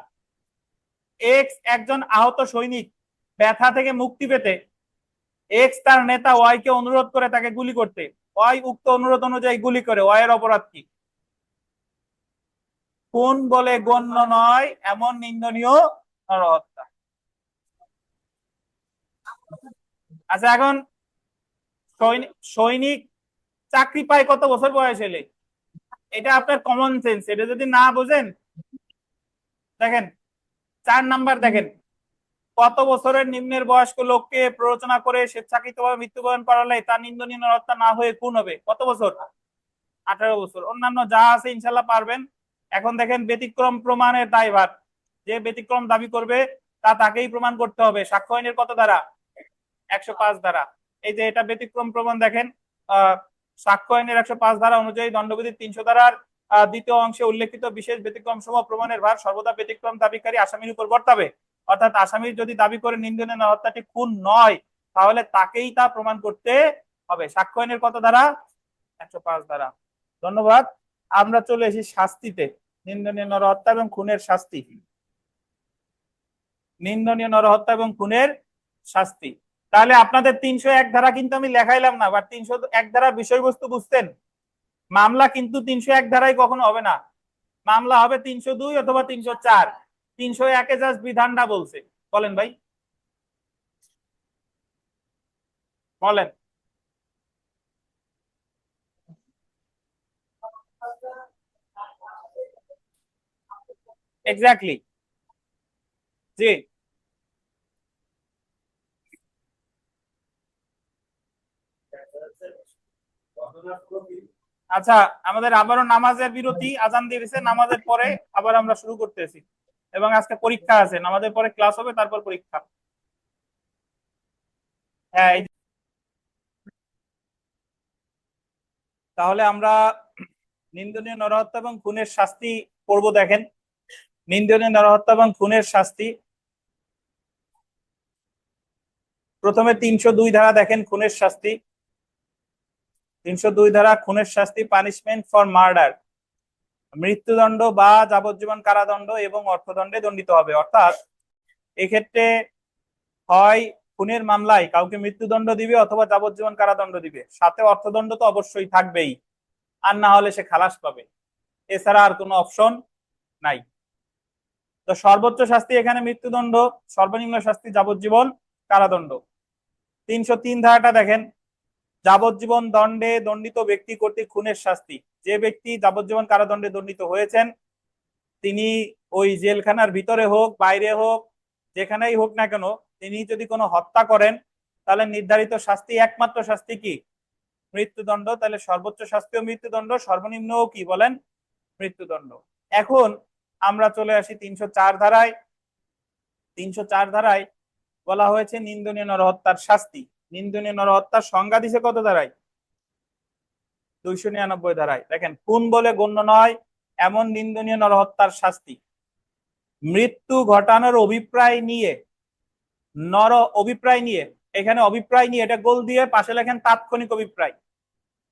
এক্স একজন আহত সৈনিক, ব্যথা থেকে মুক্তি পেতে এক্স তার নেতা ওয়াই কে অনুরোধ করে তাকে গুলি করতে, ওয়াই উক্ত অনুরোধ অনুযায়ী গুলি করে, ওয়াই এর অপরাধ কি? খুন বলে গণ্য নয় এমন নিন্দনীয় নরহত্যা। আচ্ছা, এখন সৈনিক চাকরি পায় কত বছর বয়স হলে? এটা আপনার কমন সেন্স, এটা যদি না বোঝেন, দেখেন 4 নাম্বার দেখেন, কত বছরের নিম্নের বয়স্ক লোককে প্ররোচনা করে স্বেচ্ছাকৃতভাবে মৃত্যুবরণ করালে তা নিন্দনীয় নরহত্যা না হয়ে খুন হবে? কত বছর? 18 বছর। অন্যান্য যা আছে ইনশাল্লাহ পারবেন। এখন দেখেন ব্যতিক্রম প্রমাণের দায়ভার, যে ব্যতিক্রম দাবি করবে তা তাকেই প্রমাণ করতে হবে। সাক্ষ্য আইনের কত ধারা? 105 ধারা। এই যে এটা ব্যতিক্রম প্রমাণ, দেখেন সাক্ষ্য আইনের 105 ধারা অনুযায়ী দণ্ডবিধির 300 ধারার দ্বিতীয় অংশে উল্লেখিত বিশেষ ব্যতিক্রম সমূহ প্রমাণের ভার সর্বদা ব্যতিক্রম দাবিকারী আসামির উপর বর্তাবে। অর্থাৎ আসামির যদি দাবি করে নিন্দনীয় নরহত্যাটি খুন নয়, তাহলে তাকেই তা প্রমাণ করতে হবে। সাক্ষ্য আইনের কত ধারা? 105 ধারা। ধন্যবাদ। আমরা চলে এসেছি শাস্তিতে। নিন্দনীয় নরহত্যা এবং খুনের শাস্তি। নিন্দনীয় নরহত্যা এবং খুনের শাস্তি। তাহলে আপনাদের 301 ধারা কিন্তু আমি লেখাইলাম না, বাট 301 ধারার বিষয়বস্তু বুঝতেন। মামলা কিন্তু 301 ধারায় কখনো হবে না, মামলা হবে 302 অথবা 304। 301-এ জাস্ট বিধানটা বলছে। বলেন ভাই, বলেন। এক্স্যাক্টলি, জি। আচ্ছা, আমাদের আবারও নামাজের বিরতি, আজান দিয়েছে, নামাজের পরে আবার আমরা শুরু করতেছি। এবং আজকে পরীক্ষা আছে, নামাজের পরে ক্লাস হবে, তারপর পরীক্ষা। হ্যাঁ, তাহলে আমরা নিন্দনীয় নরহত্যা এবং খুনের শাস্তি পড়ব। দেখেন, নিন্দনীয় নরহত্যা এবং খুনের শাস্তি। প্রথমে 302 ধারা দেখেন, খুনের শাস্তি। 302 ধারা খুনের শাস্তি, পানিশমেন্ট ফর মার্ডার, মৃত্যুদণ্ড বা যাবজ্জীবন কারাদণ্ড এবং অর্থদণ্ডে দণ্ডিত হবে। অর্থাৎ এক্ষেত্রে হয় খুনের মামলায় কাউকে মৃত্যুদণ্ড দিবে অথবা যাবজ্জীবন কারাদণ্ড দিবে, সাথে অর্থদণ্ড তো অবশ্যই থাকবেই, আর না হলে সে খালাস পাবে। এছাড়া আর কোনো অপশন নাই। তো সর্বোচ্চ শাস্তি এখানে মৃত্যুদণ্ড, সর্বনিম্ন শাস্তি যাবজ্জীবন কারাদণ্ড। 303 ধারাটা দেখেন, যাবজ্জীবন দণ্ডে দণ্ডিত ব্যক্তি কর্তৃক খুনের শাস্তি। যে ব্যক্তি যাবজ্জীবন কারাদণ্ডে দণ্ডিত হয়েছেন, তিনি ওই জেলখানার ভিতরে হোক বাইরে হোক যেখানেই হোক না কেন, তিনি যদি কোনো হত্যা করেন, তাহলে নির্ধারিত শাস্তি, একমাত্র শাস্তি কি? মৃত্যুদণ্ড। তাহলে সর্বোচ্চ শাস্তিও মৃত্যুদণ্ড, সর্বনিম্নও কি বলেন? মৃত্যুদণ্ড। এখন আমরা চলে আসি 304 ধারায়। 304 ধারায় বলা হয়েছে নিন্দনীয় নরহত্যার শাস্তি। নিন্দনীয় নরহত্যার সংজ্ঞা দিছে কত ধারায়? 299 ধারায়। দেখেন, খুন বলে গণ্য নয় এমন নিন্দনীয় নরহত্যার শাস্তি মৃত্যু ঘটানোর অভিপ্রায় নিয়ে, অভিপ্রায় নিয়ে, এখানে অভিপ্রায় নিয়ে এটা গোল দিয়ে পাশে লেখেন তাৎক্ষণিক অভিপ্রায়।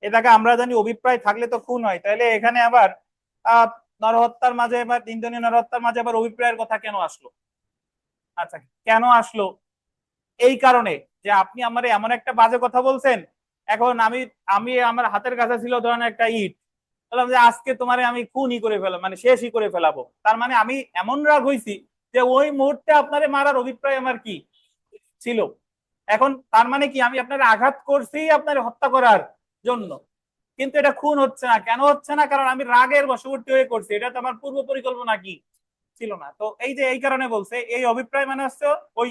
এটাকে আমরা জানি অভিপ্রায় থাকলে তো খুন হয়, তাহলে এখানে আবার নরহত্যার মাঝে, এবার নিন্দনীয় নরহত্যার মাঝে আবার অভিপ্রায়ের কথা কেন আসলো? আচ্ছা, কেন আসলো? এই কারণে যে আপনি আমার এমন একটা বাজে কথা বলছেন, এখন আমি আমার হাতের কাছে ছিল ধরেন একটা ইট, বললাম যে আজকে তোমারে আমি খুনই করে ফেলাম, মানে শেষই করে ফেলাবো। তার মানে আমি এমন রাগ হয়েছি যে ওই মুহূর্তে আপনারে মারার অভিপ্রায় আমার কি ছিল। এখন তার মানে কি আমি আপনার আঘাত করছি আপনার হত্যা করার জন্য, কিন্তু এটা খুন হচ্ছে না। কেন হচ্ছে না? কারণ আমি রাগের বশবর্তী হয়ে করছি, এটা তো আমার পূর্ব পরিকল্পনা কি ছিল না। তো এই যে এই কারণে বলছে এই অভিপ্রায় মানে হচ্ছে ওই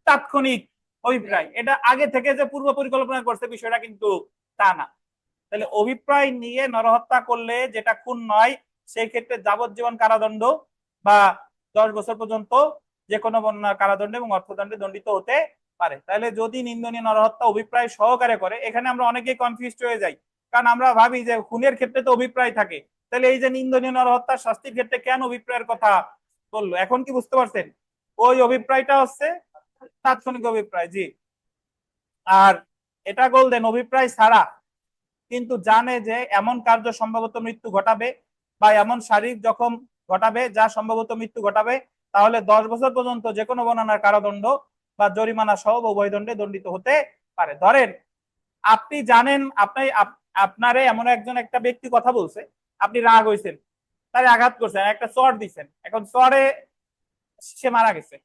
তাৎক্ষণিক অভিপ্রায়, এটা আগে থেকে যে পূর্ব পরিকল্পনা করছে বিষয়টা কিন্তু তা না। তাহলে অভিপ্রায় নিয়ে নরহত্যা করলে যেটা খুন নয়, সেই ক্ষেত্রে যাবজ্জীবন কারাদণ্ড বা 10 বছর পর্যন্ত যে কোনো বর্ণনার কারাদণ্ড এবং অর্থদণ্ডে দণ্ডিত হতে পারে। তাহলে যদি নিন্দনীয় নরহত্যা অভিপ্রায় সহকারে করে, এখানে আমরা অনেকেই কনফিউজড হয়ে যাই, কারণ আমরা ভাবি যে খুনের ক্ষেত্রে তো অভিপ্রায় থাকে, তাহলে এই যে নিন্দনীয় নরহত্যার শাস্তির ক্ষেত্রে কেন অভিপ্রায়ের কথা বললো? এখন কি বুঝতে পারছেন? ওই অভিপ্রায়টা হচ্ছে তাৎক্ষণিক অভিপ্রায়, জি। আর এটা গোল্ডেন অভিপ্রায় ছাড়া কিন্তু জানে যে এমন কার্য সম্ভবত মৃত্যু ঘটাবে বা এমন শারীরিক জখম ঘটাবে যা সম্ভবত মৃত্যু ঘটাবে, তাহলে 10 বছর পর্যন্ত যে কোনো বর্ণনার কারাদণ্ড বা জরিমানা সহ উভয় দণ্ডে দণ্ডিত হতে পারে। ধরেন আপনি জানেন আপনারে এমন একজন একটা ব্যক্তি কথা বলছে, আপনি রাগ হয়েছেন, তারে আঘাত করছেন, একটা চড় দিচ্ছেন, এখন চড়ে সে মারা গেছে।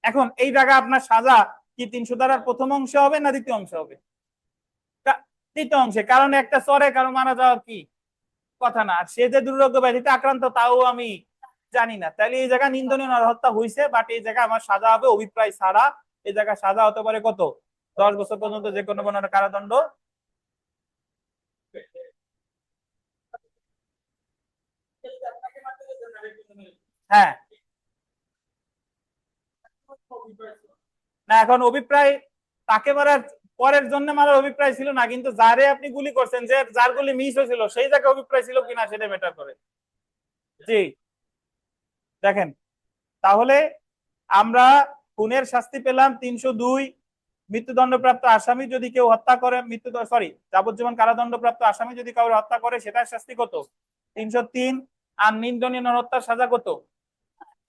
এখন এই জায়গায় আপনার সাজা কি 300 ধারার প্রথম অংশে হবে না দ্বিতীয় অংশে হবে? দ্বিতীয় অংশে, কারণ একটা চরে কারো মারা যাওয়ার কি কথা না। আর সে যে দুর্রোগ্য ব্যাধিতে আক্রান্ত তাও আমি জানি না, তাহলে এই জায়গায় নিন্দনীয় নরহত্যা হয়েছে, বাট এই জায়গায় আমার সাজা হবে অভিপ্রায় ছাড়া। এই জায়গায় সাজা হতে পারে কত? 10 বছর পর্যন্ত যে কোনো বর্ণনার কারাদণ্ড। হ্যাঁ, না এখন অভিপ্রায় তাকে মারার পরের জন্য মারার অভিপ্রায় ছিল না, কিন্তু যারে আপনি গুলি করছেন, যে যার গুলি মিস হয়েছিল সেই জায়গায় অভিপ্রায় ছিল কিনা সেটা ম্যাটার করে। জি, দেখেন তাহলে আমরা খুনের শাস্তি পেলাম 302, মৃত্যুদণ্ডপ্রাপ্ত আসামি যদি কেউ হত্যা করে, যাবজ্জীবন কারাদণ্ডপ্রাপ্ত আসামি যদি কাউকে হত্যা করে সেটার শাস্তি কত? 303। আর নিন্দনীয় নরহত্যার সাজা কত?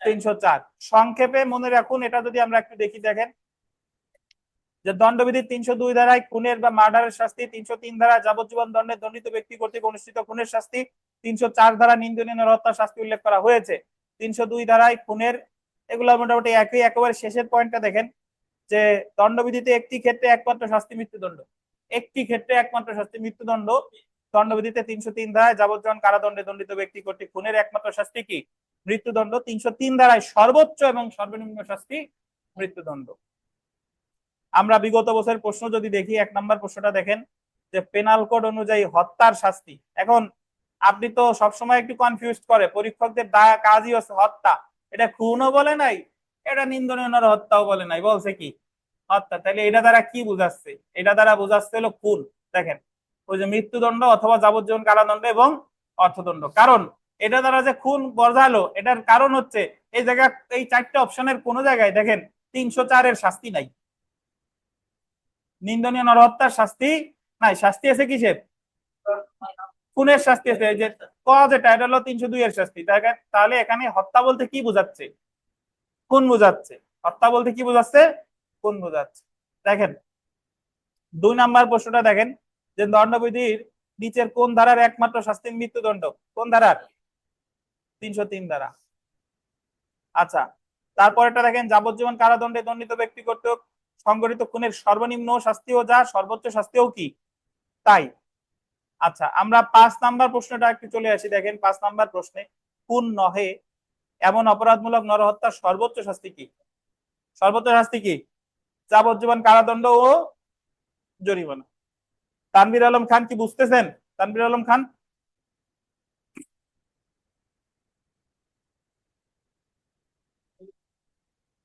304। সংক্ষেপে মনে রাখুন, এটা যদি আমরা একটু দেখি, দেখেন যে দণ্ডবিধির 302 ধারায় খুনের বা মার্ডারের শাস্তি, 303 ধারায় যাবজ্জীবন দণ্ডে দণ্ডিত ব্যক্তি কর্তৃক অনুষ্ঠিত খুনের শাস্তি, 304 ধারা নিন্দনীয় নরহত্যার শাস্তি উল্লেখ করা হয়েছে। 302 ধারায় খুনের, এগুলো মোটামুটি একই। একেবারে শেষের পয়েন্টটা দেখেন যে দণ্ডবিধিতে একটি ক্ষেত্রে একমাত্র শাস্তি মৃত্যুদণ্ড, একটি ক্ষেত্রে একমাত্র শাস্তি মৃত্যুদণ্ড। দণ্ডবিধিতে 303 ধারায় যাবজ্জীবন কারাদণ্ডে দণ্ডিত ব্যক্তি কর্তৃক খুনের একমাত্র শাস্তি কি? মৃত্যুদণ্ড। 303 ধারায় সর্বোচ্চ এবং সর্বনিম্ন শাস্তি মৃত্যুদণ্ড। আমরা বিগত বছরের প্রশ্ন যদি দেখি, 1 নম্বর প্রশ্নটা দেখেন যে পেনাল কোড অনুযায়ী হত্যার শাস্তি। এখন আপনি তো সবসময় একটু কনফিউজ করে, পরীক্ষকদের কাজই হচ্ছে হত্যা, এটা খুনও বলে নাই, এটা নিন্দনীয় নরহত্যাও বলে নাই, বলছে কি? হত্যা। তাহলে এটা দ্বারা কি বোঝাচ্ছে? এটা দ্বারা বোঝাচ্ছে হলো খুন। দেখেন ওই যে মৃত্যুদণ্ড অথবা যাবজ্জীবন কারাদণ্ড এবং অর্থদণ্ড। কারণ এটা দ্বারা যে খুন বোঝালো, এটার কারণ হচ্ছে এই জায়গায় এই 4টে অপশনের কোন জায়গায় দেখেন 304 এর শাস্তি নাই, নিন্দনীয় নরহত্যার শাস্তি নাই। শাস্তি আছে কিসের? খুনের শাস্তি আছে। যে যেটা এটা হলো 302 এর শাস্তি। তাহলে এখানে হত্যা বলতে কি বোঝাচ্ছে? খুন বোঝাচ্ছে। হত্যা বলতে কি বোঝাচ্ছে? খুন বোঝাচ্ছে। দেখেন 2 নাম্বার প্রশ্নটা দেখেন যে দণ্ডবিধির নিচের কোন ধারার একমাত্র শাস্তি মৃত্যুদণ্ড? কোন ধারার? 303 ধারা। আচ্ছা, তারপরেটা দেখেন যাবজ্জীবন কারাদণ্ডে দণ্ডিত ব্যক্তি কর্তৃক সংগঠিত খুনের সর্বনিম্ন শাস্তিও যা, সর্বোচ্চ শাস্তিও কি তাই। আচ্ছা, আমরা 5 নাম্বার প্রশ্নটা একটু চলে আসি। দেখেন 5 নাম্বার প্রশ্নে খুন নহে এমন অপরাধমূলক নরহত্যার সর্বোচ্চ শাস্তি কি? সর্বোচ্চ শাস্তি কি? যাবজ্জীবন কারাদণ্ড ও জরিমানা। তানভীর আলম খান কি বুঝতেছেন? তানভীর আলম খান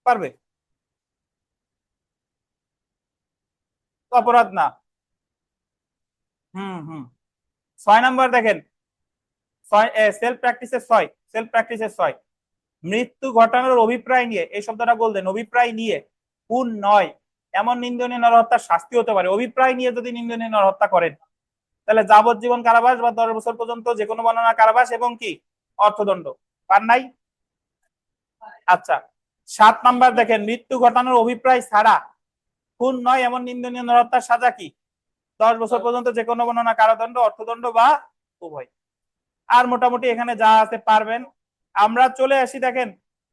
পারবে? অপরাধ না। হুম 6 নাম্বার দেখেন, সেলফ প্র্যাকটিসের 6, সেলফ প্র্যাকটিসের 6 মৃত্যু ঘটানোর অভিপ্রায় নিয়ে, এই শব্দটা বলতেন, অভিপ্রায় নিয়ে খুন নয় এমন নিন্দনীয় নরহত্যার শাস্তি হতে পারে। অভিপ্রায় নিয়ে যদি নিন্দনীয় নরহত্যা করেন তাহলে যাবজ্জীবন কারাবাস বা 10 বছর পর্যন্ত যে কোনো বর্ণনা কারাবাস এবং কি অর্থদণ্ড। পার নাই? আচ্ছা, 7 নাম্বার দেখেন মৃত্যু ঘটানোর অভিপ্রায় ছাড়া খুন নয় এমন নিন্দনীয় নরহত্যার সাজা কি? 10 বছর পর্যন্ত যে কোনো বর্ণনা কারাদণ্ড, অর্থদণ্ড বা উভয়। আর মোটামুটি এখানে যা আছে পারবেন। আমরা চলে আসি, দেখেন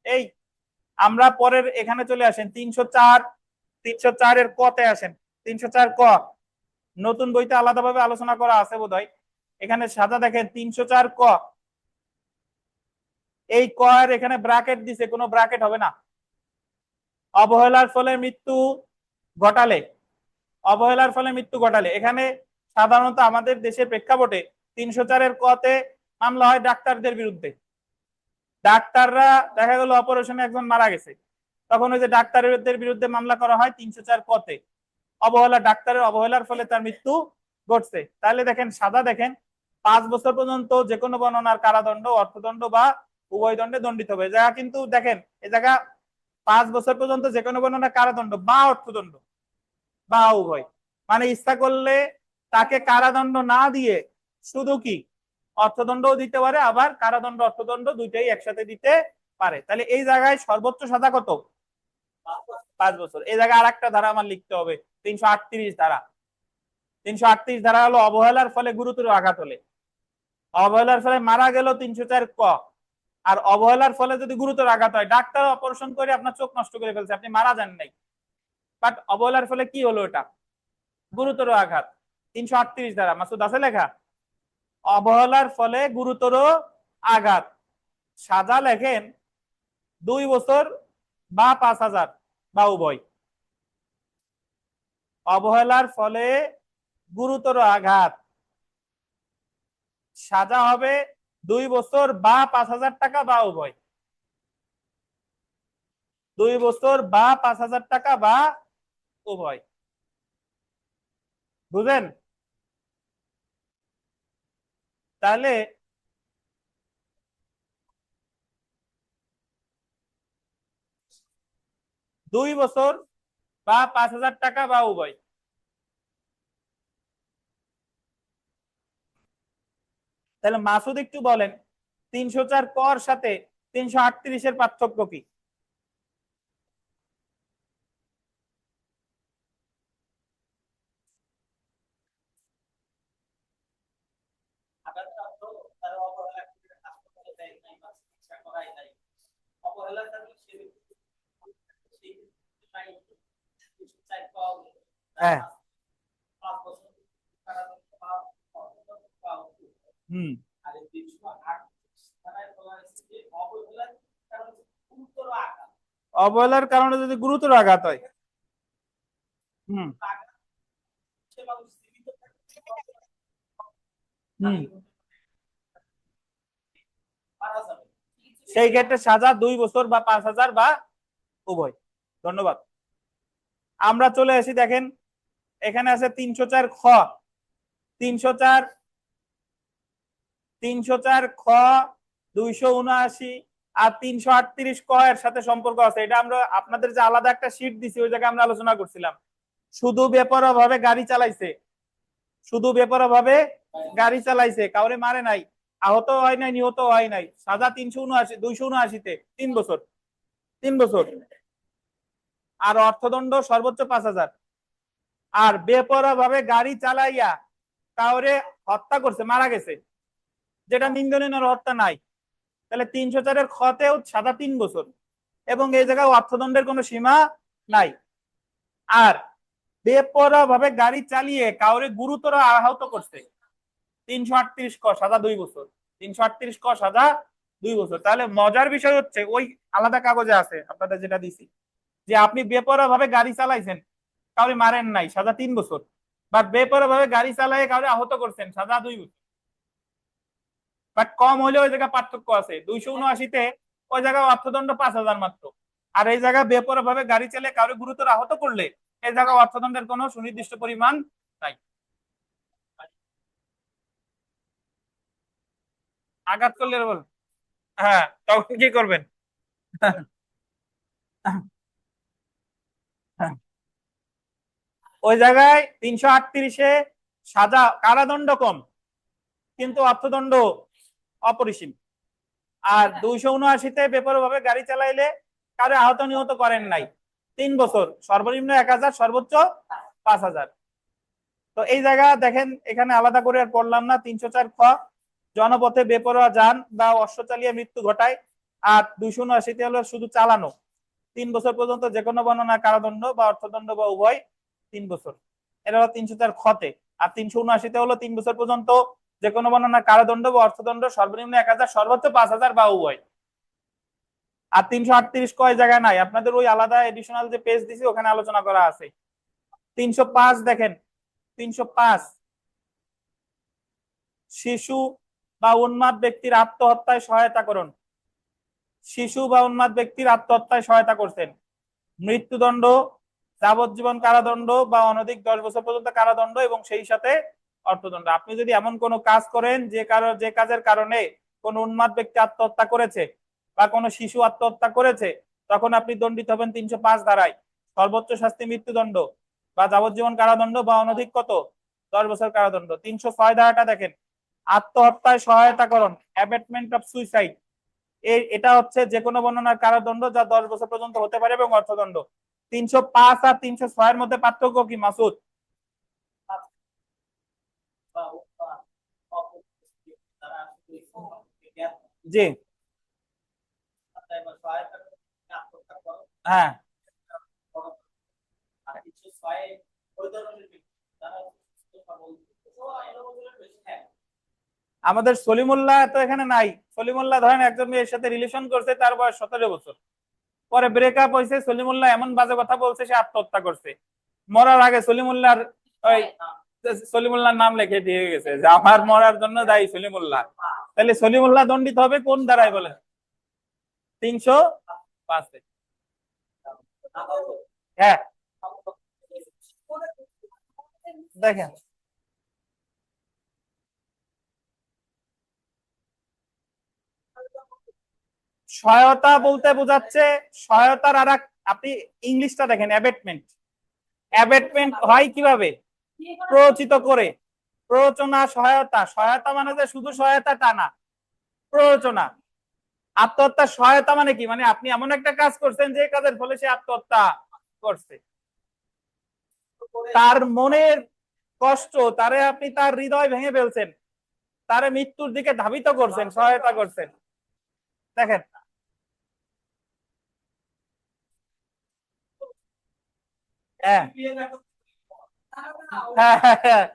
এই আমরা পরের এখানে চলে আসেন 304 এর কতে আসেন। 304 ক নতুন বইতে আলাদাভাবে আলোচনা করা আছে বোধহয়। এখানে সাজা দেখেন 304 ক, এই ক এর এখানে ব্র্যাকেট দিছে, কোনো ব্র্যাকেট হবে না। অবহেলার ফলে মৃত্যু ঘটালে, অবহেলার ফলে মৃত্যু ঘটালে এখানে সাধারণত আমাদের দেশের প্রেক্ষাপটে 304 এর কতে মামলা হয় ডাক্তারদের বিরুদ্ধে। ডাক্তাররা দেখা গেল অপারেশনে একজন মারা গেছে, তখন ওই যে ডাক্তারদের বিরুদ্ধে মামলা করা হয় 304 কতে। অবহেলা, ডাক্তারের অবহেলার ফলে তার মৃত্যু ঘটছে। তাহলে দেখেন সাজা দেখেন 5 বছর পর্যন্ত যে কোনো বর্ণনার কারাদণ্ড, অর্থদণ্ড বা উভয় দণ্ডে দণ্ডিত হবে। যা কিন্তু দেখেন এই জায়গা 5 বছর পর্যন্ত যে কোনো বর্ণনা কারাদণ্ড বা অর্থদণ্ড বা উভয়, মানে ইচ্ছা করলে তাকে কারাদণ্ড না দিয়ে শুধু কি অর্থদণ্ডও দিতে পারে, আবার কারাদণ্ড অর্থদণ্ড দুইটাই একসাথে দিতে পারে। তাহলে এই জায়গায় সর্বোচ্চ সাজা কত? 5 বছর। এই জায়গায় আরেকটা ধারা আমার লিখতে হবে, 338 ধারা। 338 ধারা হলো অবহেলার ফলে গুরুতর আঘাত হলে, অবহেলার ফলে মারা গেল 304 ক, আর অবহেলার ফলে যদি গুরুতর আঘাত হয়, ডাক্তার অপারেশন করে আপনার চোখ নষ্ট করে ফেলছে, আপনি মারা যান নাই, বাট অবহেলার ফলে কি হলো? এটা গুরুতর আঘাত। 338 ধারা মাসুদ আছে লেখা, অবহেলার ফলে গুরুতর আঘাত। সাজা লেখেন 2 বছর বা 5,000 বা উভয়। অবহেলার ফলে গুরুতর আঘাত, সাজা হবে 2 বছর বা 5,000 টাকা বা উভয়। 2 বছর বা 5,000 টাকা বা উভয়। বুঝেন? তাহলে দুই বছর বা 5,000 টাকা বা উভয়। তাহলে মাসুদ একটু বলেন 304 কর সাথে 338 পার্থক্য কি? হ্যাঁ, হুম, অবহেলার কারণে যদি গুরুতর আঘাত হয়, হুম হুম, সেই ক্ষেত্রে সাজা 2 বছর বা 5,000 বা উভয়। ধন্যবাদ। আমরা চলে আসি, দেখেন এখানে আছে 304 খ, 304 খ, 279 আর 338 ক এর সাথে সম্পর্ক আছে। এটা আমরা আপনাদের যে আলাদা একটা শীট দিছি ওই জায়গায় আমরা আলোচনা করছিলাম। শুধু বেপরোয়া ভাবে গাড়ি চালাইছে, শুধু বেপরোয়া ভাবে গাড়ি চালাইছে, কাউরে মারে নাই, আহত হয় নাই, নিহত হয় নাই, সাজা 279-তে 3 বছর, 3 বছর। আর অর্থদণ্ড সর্বোচ্চ 5,000। আর বেপরোয়া ভাবে গাড়ি চালাইয়া কাউরে হত্যা করছে, মারা গেছে, যেটা নিন্দনীয় নরহত্যা নাই, তাহলে 304-এর খতেও সাজা 3 বছর, এবং এই জায়গায় অর্থদণ্ডের কোনো সীমা নাই। আর বেপরোয়া ভাবে গাড়ি চালিয়ে কাউরে গুরুতর আহত করছে 338 ক, সাজা 2 বছর। 338 ক সাজা 2 বছর। তাহলে মজার বিষয় হচ্ছে ওই আলাদা কাগজে আছে আপনাদের যেটা দিছি, যে আপনি বেপরোয়া ভাবে গাড়ি চালাইছেন, কাউরে মারেন নাই, সাজা 3 বছর, বা বেপরোয়া ভাবে গাড়ি চালায় কাউরে আহত করছেন, সাজা 2 বছর। বাট কম হইলে ওই জায়গায় পার্থক্য আছে, 279-তে ওই জায়গায় অর্থদণ্ড 5,000 মাত্র, আর এই জায়গায় বেপরোয়া ভাবে গাড়ি চালিয়ে কাউরে গুরুতর আহত করলে এই জায়গায় অর্থদণ্ডের কোনো সুনির্দিষ্ট পরিমাণ নাই। আঘাত করলে বল, হ্যাঁ, তখন কি করবেন? ওই জায়গায় 338-এ সাজা কারাদণ্ড কম কিন্তু অর্থদণ্ড অপরিসীম। আর 279-তে বেপরোয়া ভাবে গাড়ি চালাইলে কারো আহত নিহত করেন নাই, 3 বছর, সর্বনিম্ন 1,000, সর্বোচ্চ 5,000। তো এই জায়গা দেখেন এখানে আলাদা করে আর পড়লাম না। 304 খ, জনপথে বেপরোয়া যান বা অশ্ব চালিয়ে মৃত্যু ঘটায়। আর 279-তে হলো শুধু চালানো, 3 বছর পর্যন্ত যে কোনো বর্ণনা কারাদণ্ড বা অর্থদণ্ড বা উভয় 3 বছর। এটা হলো 304 খতে। আর 379-তে হলো 3 বছর পর্যন্ত যে কোনো বর্ণনা কারাদণ্ড বা অর্থদণ্ড, সর্বনিম্ন 1,000, সর্বোচ্চ 5,000 বা উভয়। আর 338 কয় জায়গায় নাই, আপনাদের ওই আলাদা এডিশনাল যে পেজ দিছি ওখানে আলোচনা করা আছে। 305 দেখেন, 305 শিশু বা উন্মাদ ব্যক্তির আত্মহত্যায় সহায়তা করুন। শিশু বা উন্মাদ ব্যক্তির আত্মহত্যায় সহায়তা করছেন, মৃত্যুদণ্ড, যাবজ্জীবন কারাদণ্ড বা অনধিক 10 বছর পর্যন্ত কারাদণ্ড এবং সেই সাথে অর্থদণ্ড। আপনি যদি এমন কোনো কাজ করেন যে কাজের কারণে কোন উন্মাদ ব্যক্তি আত্মহত্যা করেছে বা কোনো শিশু আত্মহত্যা করেছে, তখন আপনি দণ্ডিত হবেন 305 ধারায়। সর্বোচ্চ শাস্তি মৃত্যুদণ্ড বা যাবজ্জীবন কারাদণ্ড বা অনধিক কত 10 বছর কারাদণ্ড। 306 ধারাটা দেখেন, আত্মহত্যায় সহায়তাকরণ, অ্যাবেটমেন্ট অফ সুইসাইড। এটা হচ্ছে যে কোনো বর্ণনার কারাদণ্ড যা 10 বছর পর্যন্ত হতে পারে এবং অর্থদণ্ড। 305 আর 306 এর মধ্যে পার্থক্য কি মাসুদ? জি হ্যাঁ, আমাদের সলিমুল্লাহ তো এখানে নাই। সলিমুল্লাহ ধরেন একজন মেয়ের সাথে রিলেশন করছে, তার বয়স 17 বছর, পরে ব্রেকআপ হয়েছে, সলিমুল্লাহ এমন বাজে কথা বলছে, সে আত্মহত্যা করছে। মরার আগে সলিমুল্লাহর ওই সলিমুল্লাহর নাম লিখে দিয়ে গেছে যে আমার মরার জন্য দায়ী সলিমুল্লাহ। তাহলে সলিমুল্লাহ দণ্ডিত হবে কোন ধারায় বলেন? 305। হ্যাঁ দেখেন, সহায়তা বলতে বোঝাচ্ছে সহায়তার আর আপনি ইংলিশটা দেখেন, অ্যাবেটমেন্ট। অ্যাবেটমেন্ট হয় কিভাবে? প্ররোচিত করে, প্ররোচনা, সহায়তা। সহায়তা মানে যে শুধু সহায়তা তা না, প্ররোচনা। আত্মহত্যার সহায়তা মানে কি? মানে আপনি এমন একটা কাজ করছেন যে কাজের ফলে সে আত্মহত্যা করছে, তার মনের কষ্ট, তারে আপনি তার হৃদয় ভেঙে ফেলছেন, তারে মৃত্যুর দিকে ধাবিত করছেন, সহায়তা করছেন। দেখেন হ্যাঁ হ্যাঁ হ্যাঁ হ্যাঁ।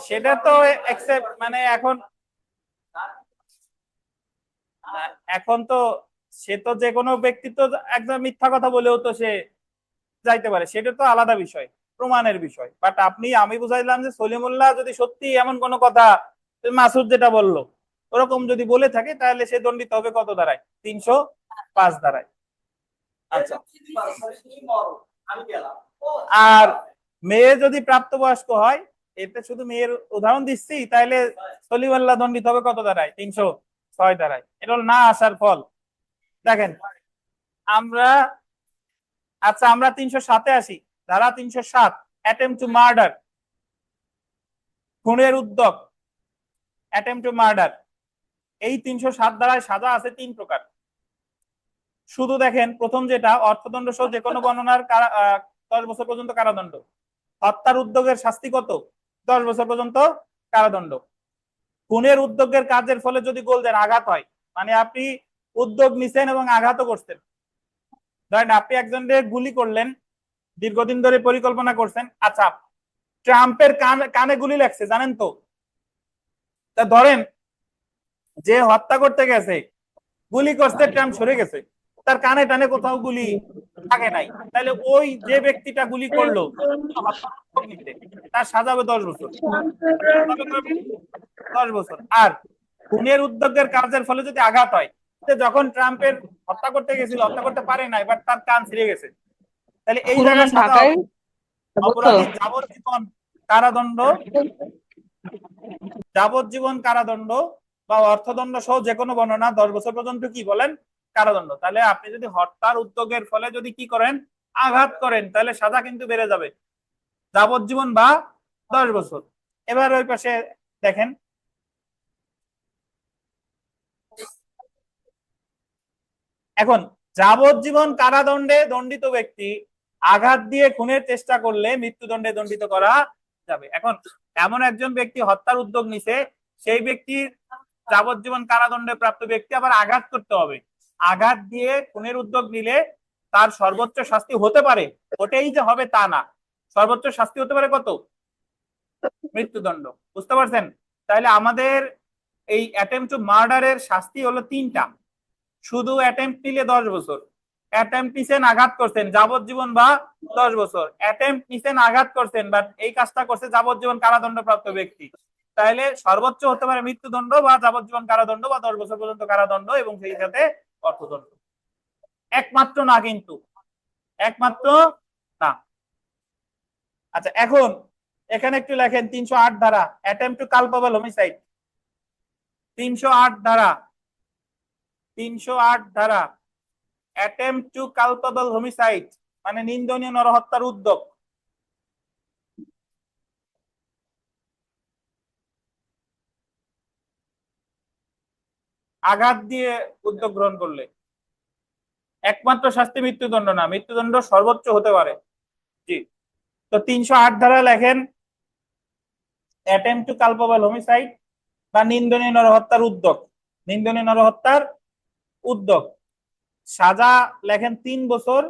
সেটা তো accept, মানে এখন এখন তো সে তো যে কোনো ব্যক্তি তো একদম মিথ্যা কথা বলেও তো সে যাইতে পারে, সেটা তো আলাদা বিষয়, প্রমাণের বিষয়। বাট আমি বুঝাইলাম যে সলিমুল্লাহ যদি সত্যি এমন কোনো কথা মাসুদ যেটা বললো ওরকম যদি বলে থাকে, তাহলে সে দণ্ডিত হবে কত ধারায়? 305 ধারায়। আচ্ছা, আর মেয়ে যদি প্রাপ্তবয়স্ক হয়, এতে শুধু মেয়ের উদাহরণ দিচ্ছি, তাহলে সলিমুল্লাহ দণ্ডিত হবে কত ধারায়? 306 ধারায়। এটা হল না আসার ফল। দেখেন আমরা, আচ্ছা আমরা 307-এ আসি। ধারা 307, অ্যাটেম্প টু মার্ডার, খুনের উদ্যোগ, অ্যাটেম্প টু মার্ডার। এই 307 ধারায় সাজা আছে 3 প্রকার। শুধু দেখেন প্রথম যেটা, অর্থদণ্ড সহ যে কোনো বর্ণনার 10 বছর পর্যন্ত কারাদণ্ড। হত্যার উদ্যোগের শাস্তি কত? 10 বছর পর্যন্ত কারাদণ্ড। খুনের উদ্যোগের কাজের ফলে যদি গোলদের আঘাত হয়, মানে আপনি উদ্যোগ নিছেন এবং আঘাতও করছেন, ধরেন আপনি একজনকে গুলি করলেন, দীর্ঘদিন ধরে পরিকল্পনা করছেন। আচ্ছা, ট্রাম্পের কানে গুলি লাগছে জানেন তো, তা ধরেন যে হত্যা করতে গেছে, গুলি করতে ট্রাম্প সরে গেছে, তার কানে টানে কোথাও গুলি থাকে নাই, তাহলে ওই যে ব্যক্তিটা গুলি করলো তার সাজা হবে 10 বছর। 10 বছর। আর খুনের উদ্যোগের কাজের ফলে যদি আঘাত হয়, যখন ট্রাম্পের হত্যা করতে গেছিল, হত্যা করতে পারে নাই, বাট তার কান ছিঁড়ে গেছে, তাহলে এই জায়গায় সাজা হবে অপরাধী যাবজ্জীবন কারাদণ্ড, যাবজ্জীবন কারাদণ্ড বা অর্থদণ্ড সহ যে কোনো বর্ণনা 10 বছর পর্যন্ত কি বলেন? কারাদণ্ড। তাহলে আপনি যদি হত্যার উদ্যোগের ফলে যদি কি করেন? আঘাত করেন, তাহলে সাজা কিন্তু বেড়ে যাবে, যাবজ্জীবন বা 10 বছর। এবার ওই পাশে দেখেন, এখন যাবজ্জীবন কারাদণ্ডে দণ্ডিত ব্যক্তি আঘাত দিয়ে খুনের চেষ্টা করলে মৃত্যুদণ্ডে দণ্ডিত করা যাবে। এখন এমন একজন ব্যক্তি হত্যার উদ্যোগ নিছে, সেই ব্যক্তির যাবজ্জীবন কারাদণ্ডে প্রাপ্ত ব্যক্তি আবার আঘাত করতে হবে। আঘাত দিয়ে খুনের উদ্যোগ নিলে তার সর্বোচ্চ শাস্তি হতে পারে, ওটাই যে হবে তা না, সর্বোচ্চ শাস্তি হতে পারে কত? মৃত্যুদণ্ড। বুঝতে পারছেন? তাহলে আমাদের এই অ্যাটেম্প টু মার্ডারের শাস্তি হলো 3টা। শুধু অ্যাটেম্প নিলে 10 বছর, অ্যাটেম্প নিছেন, আঘাত করছেন, যাবজ্জীবন বা 10 বছর। অ্যাটেম্প নিছেন, আঘাত করছেন, বাট এই কাজটা করছে যাবজ্জীবন কারাদণ্ডপ্রাপ্ত ব্যক্তি, তাহলে সর্বোচ্চ হতে পারে মৃত্যুদণ্ড বা যাবজ্জীবন কারাদণ্ড বা 10 বছর পর্যন্ত কারাদণ্ড এবং সেই সাথে অর্থদণ্ড। একমাত্র না, কিন্তু একমাত্র না। আচ্ছা, এখন এখানে একটু লেখেন 308 ধারা, অ্যাটেম্প টু কালপেবল হোমিসাইড। 308 ধারা, 308 ধারা, অ্যাটেম্প টু কালপেবল হোমিসাইড মানে নিন্দনীয় নরহত্যার উদ্যোগ। আঘাত দিয়ে উদ্যোগ গ্রহণ করলে একমাত্র শাস্তি মৃত্যুদণ্ড না, মৃত্যুদণ্ড সর্বোচ্চ হতে পারে। জি, তো 308 ধারা লেখেন অ্যাটেম্প টু কালপেবল হোমিসাইড বা নিন্দনীয় নরহত্যার উদ্যোগ। নিন্দনীয় নরহত্যার উদ্যোগ সাজা লেখেন 3 বছর,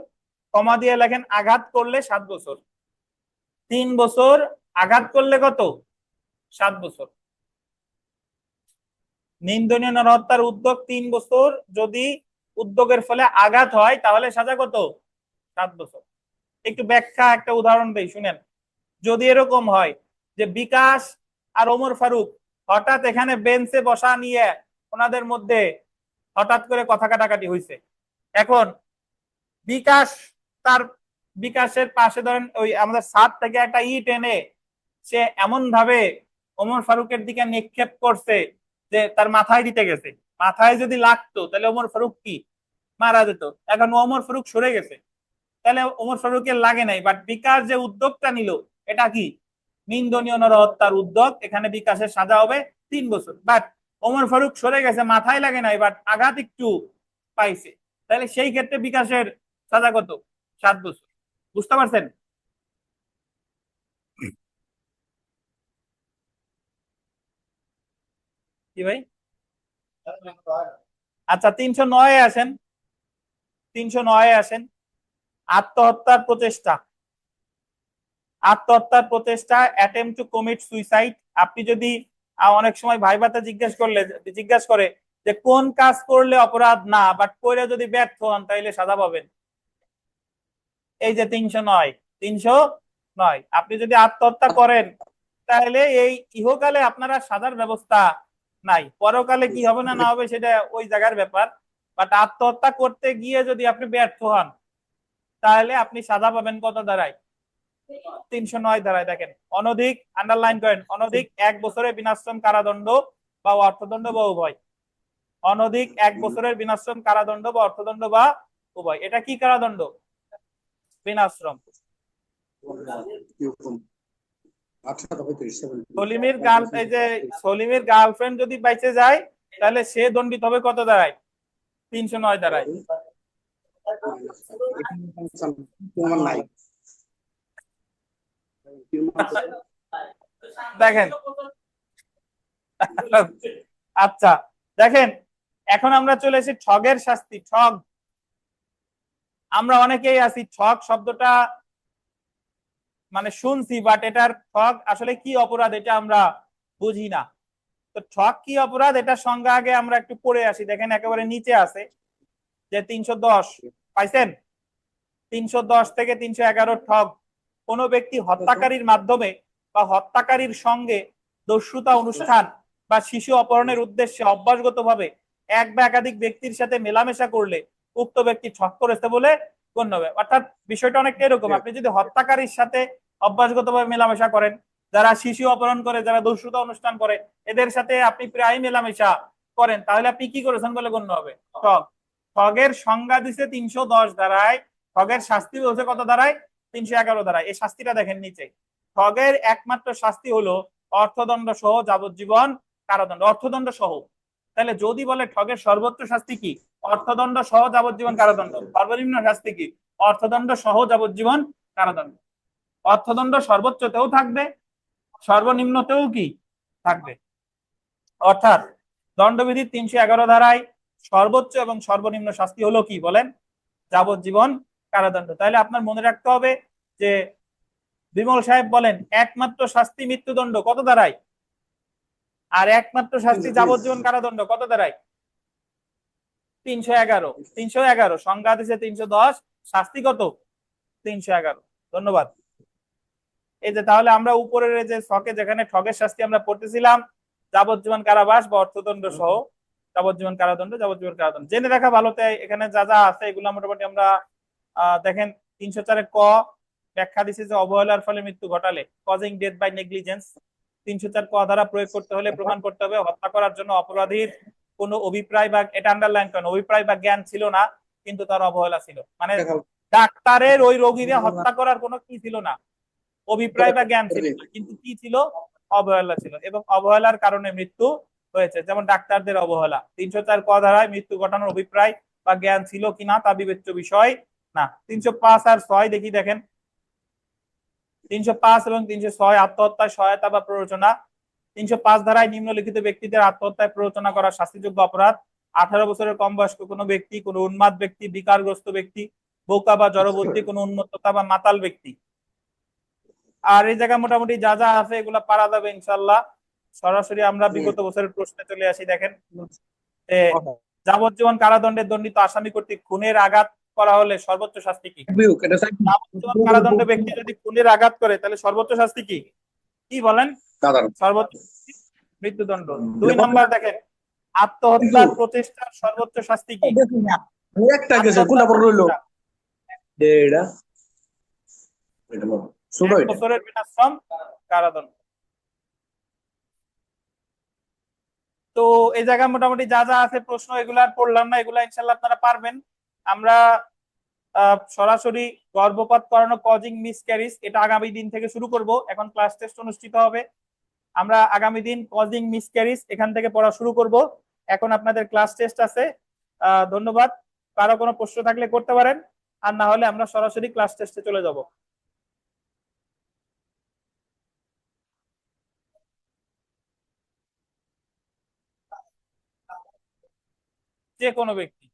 কমা দিয়ে লেখেন আঘাত করলে 7 বছর। 3 বছর, আঘাত করলে কত? 7 বছর। নিন্দনীয় নরহত্যার উদ্যোগ 3 বছর, যদি উদ্যোগের ফলে আঘাত হয় তাহলে সাজা কত? 7 বছর। একটু ব্যাখ্যা, একটা উদাহরণ দেই, শুনেন। যদি এরকম হয় যে বিকাশ আর ওমর ফারুক হঠাৎ এখানে বেঞ্চে বসা নিয়ে ওনাদের মধ্যে হঠাৎ করে কথা কাটাকাটি হয়েছে, এখন বিকাশ তার বিকাশের পাশে ধরেন ওই আমাদের ছাদ থেকে একটা ইট এনে সে এমন ভাবে ওমর ফারুকের দিকে নিক্ষেপ করছে যে তার মাথায় দিতে গেছে, মাথায় যদি লাগতো তাহলে ওমর ফারুক কি মারা যেত। এখন ওমর ফারুক সরে গেছে, তাহলে ওমর ফারুকের লাগে নাই, বাট বিকাশ যে উদ্যোগটা নিল এটা কি? নিন্দনীয় নরহত্যার উদ্যোগ। এখানে বিকাশের সাজা হবে 3 বছর। বাট ওমর ফারুক সরে গেছে, মাথায় লাগে নাই, বাট আঘাত একটু পাইছে, তাহলে সেই ক্ষেত্রে বিকাশের সাজা কত? 7 বছর। বুঝতে পারছেন? কি ভাই? আচ্ছা, 309 আসেন। 309 আসেন, আত্মহত্যার প্রচেষ্টা। আত্মহত্যার প্রচেষ্টা, অ্যাটেম্প টু কমিট সুইসাইড। আপনি যদি অনেক সময় ভাইভাতে জিজ্ঞাসা করে যে কোন কাজ করলে অপরাধ না, বাট করে যদি ব্যর্থ হন তাইলে সাজা পাবেন, এই যে 309। 309, আপনি যদি আত্মহত্যা করেন তাহলে এই ইহকালে আপনারা সাজার ব্যবস্থা নাই, পরকালে কি হবে না না হবে সেটা ওই জায়গার ব্যাপার। বাট আত্মহত্যা করতে গিয়ে যদি আপনি ব্যর্থ হন তাহলে আপনি সাজা পাবেন কত ধারায়? 309 ধারায়। দেখেন, অনধিক, আন্ডারলাইন করেন, অনধিক 1 বছরের বিনাশ্রম কারাদণ্ড বা অর্থদণ্ড বা উভয়। অনধিক 1 বছরের বিনাশ্রম কারাদণ্ড বা অর্থদণ্ড বা উভয়। এটা কি কারাদণ্ড? বিনাশ্রম। সলিমের গার্লফ্রেন্ড যদি বাইচে যায় তাহলে সে দণ্ডিত হবে কত ধারায়? 309 ধারায়। দেখেন, আচ্ছা দেখেন, এখন আমরা চলে এসেছি ঠগের শাস্তি। ঠগ, আমরা অনেকেই আছি ঠগ শব্দটা মানে শুনছি, বাট এটার ঠগ আসলে কি অপরাধ এটা আমরা বুঝি না। তো ঠগ কি অপরাধ এটা সংজ্ঞা আগে আমরা একটু পড়ে আসি। দেখেন একেবারে নিচে আছে যে 310 পাইছেন? 310 থেকে 311 ঠগ। কোনো ব্যক্তি হত্যাকারীর মাধ্যমে বা হত্যাকারীর সঙ্গে দস্যুতা অনুষ্ঠান বা শিশু অপহরণের উদ্দেশ্যে অভ্যাসগতভাবে এক বা একাধিক ব্যক্তির সাথে মেলামেশা করলে উক্ত ব্যক্তি ঠগ করেছে বলে গণ্য হবে। অর্থাৎ বিষয়টা অনেকটা এরকম, আপনি যদি হত্যাকারীর সাথে অভ্যাসগতভাবে মেলামেশা করেন, যারা শিশু অপহরণ করে, যারা দস্যুতা অনুষ্ঠান করে, এদের সাথে আপনি প্রায় মেলামেশা করেন, তাহলে আপনি কি করেছেন বলে গণ্য হবে? ঠগ। ঠগের সংজ্ঞা দিছে 310 ধারায়, ঠগের শাস্তি বলছে কত ধারায়? 311 ধারায়। এই শাস্তিটা দেখেন নিচে। ঠগের একমাত্র শাস্তি হলো অর্থদণ্ড সহ যাবজ্জীবন কারাদণ্ড। অর্থদণ্ড সহ। তাহলে যদি বলে ঠগের সর্বোচ্চ শাস্তি কি? অর্থদণ্ড সহ যাবজ্জীবন কারাদণ্ড। সর্বনিম্ন শাস্তি কি? অর্থদণ্ড সহ যাবজ্জীবন কারাদণ্ড। অর্থদণ্ড সর্বোচ্চতেও থাকবে, সর্বনিম্নতেও কি থাকবে। অর্থাৎ দণ্ডবিধির 311 ধারায় সর্বোচ্চ এবং সর্বনিম্ন শাস্তি হলো কি বলেন? যাবজ্জীবন কারাদণ্ড। তাহলে আপনার মনে রাখতে হবে যে বিমল সাহেব বলেন একমাত্র শাস্তি মৃত্যুদণ্ড কত ধারায়, আর একমাত্র শাস্তি যাবজ্জীবন কারাদণ্ড কত ধারায়? 311 সংজ্ঞা দিছে 310, শাস্তি কত? 311। ধন্যবাদ। এই যে তাহলে আমরা উপরের এই যে ছকে যেখানে ঠগের শাস্তি আমরা পড়তেছিলাম, যাবজ্জীবন কারাবাস বা অর্থদণ্ড সহ যাবজ্জীবন কারাদণ্ড জেনে রাখা ভালো। তাই এখানে যা যা আছে এগুলো মোটামুটি আমরা দেখেন 304 ক ব্যাখ্যা দিছে যে অবহেলার ফলে মৃত্যু ঘটালে, কজিং ডেথ বাই নেগলিজেন্স। 304 ক ধারা প্রয়োগ করতে হলে প্রমাণ করতে হবে হত্যা করার জন্য অপরাধীর কোনো অভিপ্রায় বা, এটা আন্ডারলাইন করেন, অভিপ্রায় বা জ্ঞান ছিল না কিন্তু তার অবহেলা ছিল। মানে ডাক্তারের ওই রোগীকে হত্যা করার কোনো কি ছিল না, অভিপ্রায় বা জ্ঞান ছিল না, কিন্তু কি ছিল? অবহেলা ছিল, এবং অবহেলার কারণে মৃত্যু হয়েছে। যেমন ডাক্তারদের অবহেলা। 304 ক ধারায় মৃত্যু ঘটানোর অভিপ্রায় বা জ্ঞান ছিল কিনা তা বিবেচ্য বিষয় না। 305 আর 6 দেখি, দেখেন 305 এবং 306 আত্মহত্যায় সহায়তা বা প্ররোচনা। 305 ধারায় নিম্নলিখিত ব্যক্তিদের আত্মহত্যায় প্ররোচনা করা শাস্তিযোগ্য অপরাধ: 18 বছরের কম বয়স্ক কোনো ব্যক্তি, কোনো উন্মাদ ব্যক্তি, বিকারগ্রস্ত ব্যক্তি, বোকা বা জড়বুদ্ধি, কোনো উন্মত্ততা বা মাতাল ব্যক্তি। আর এই জায়গায় মোটামুটি যা যা আছে এগুলা পারা যাবে ইনশাল্লাহ। সরাসরি আমরা বিগত বছরের প্রশ্নে চলে আসি। দেখেন, যাবজ্জীবন কারাদণ্ডের দণ্ডিত আসামি কর্তৃক খুনের আঘাত করা হলে সর্বোচ্চ শাস্তি কি? যাবজ্জীবন কারাদণ্ড ব্যক্তি যদি খুনের আঘাত করে তাহলে সর্বোচ্চ শাস্তি কি? কি বলেন? সর্বোচ্চ মৃত্যুদণ্ড। 2 নম্বর দেখেন, আত্মহত্যার প্রচেষ্টার সর্বোচ্চ শাস্তি কি? একটা গেছে কোনটা পড়ে রইলো? এটা 1 বছরের বিনাশ্রম কারাদণ্ড। তো এই জায়গায় মোটামুটি যা যা আছে প্রশ্ন, এগুলো আর পড়লাম না, এগুলা ইনশাল্লাহ আপনারা পারবেন। আমরা সরাসরি গর্ভপাত করানো, কজিং মিসক্যারিজ, এটা আগামী দিন থেকে শুরু করব। এখন ক্লাস টেস্ট অনুষ্ঠিত হবে, আমরা আগামী দিন কজিং মিসক্যারিজ এখান থেকে পড়া শুরু করব। এখন আপনাদের ক্লাস টেস্ট আছে। ধন্যবাদ। কারো কোনো প্রশ্ন থাকলে করতে পারেন, আর না হলে আমরা সরাসরি ক্লাস টেস্টে চলে যাব। যে কোনো ব্যক্তি।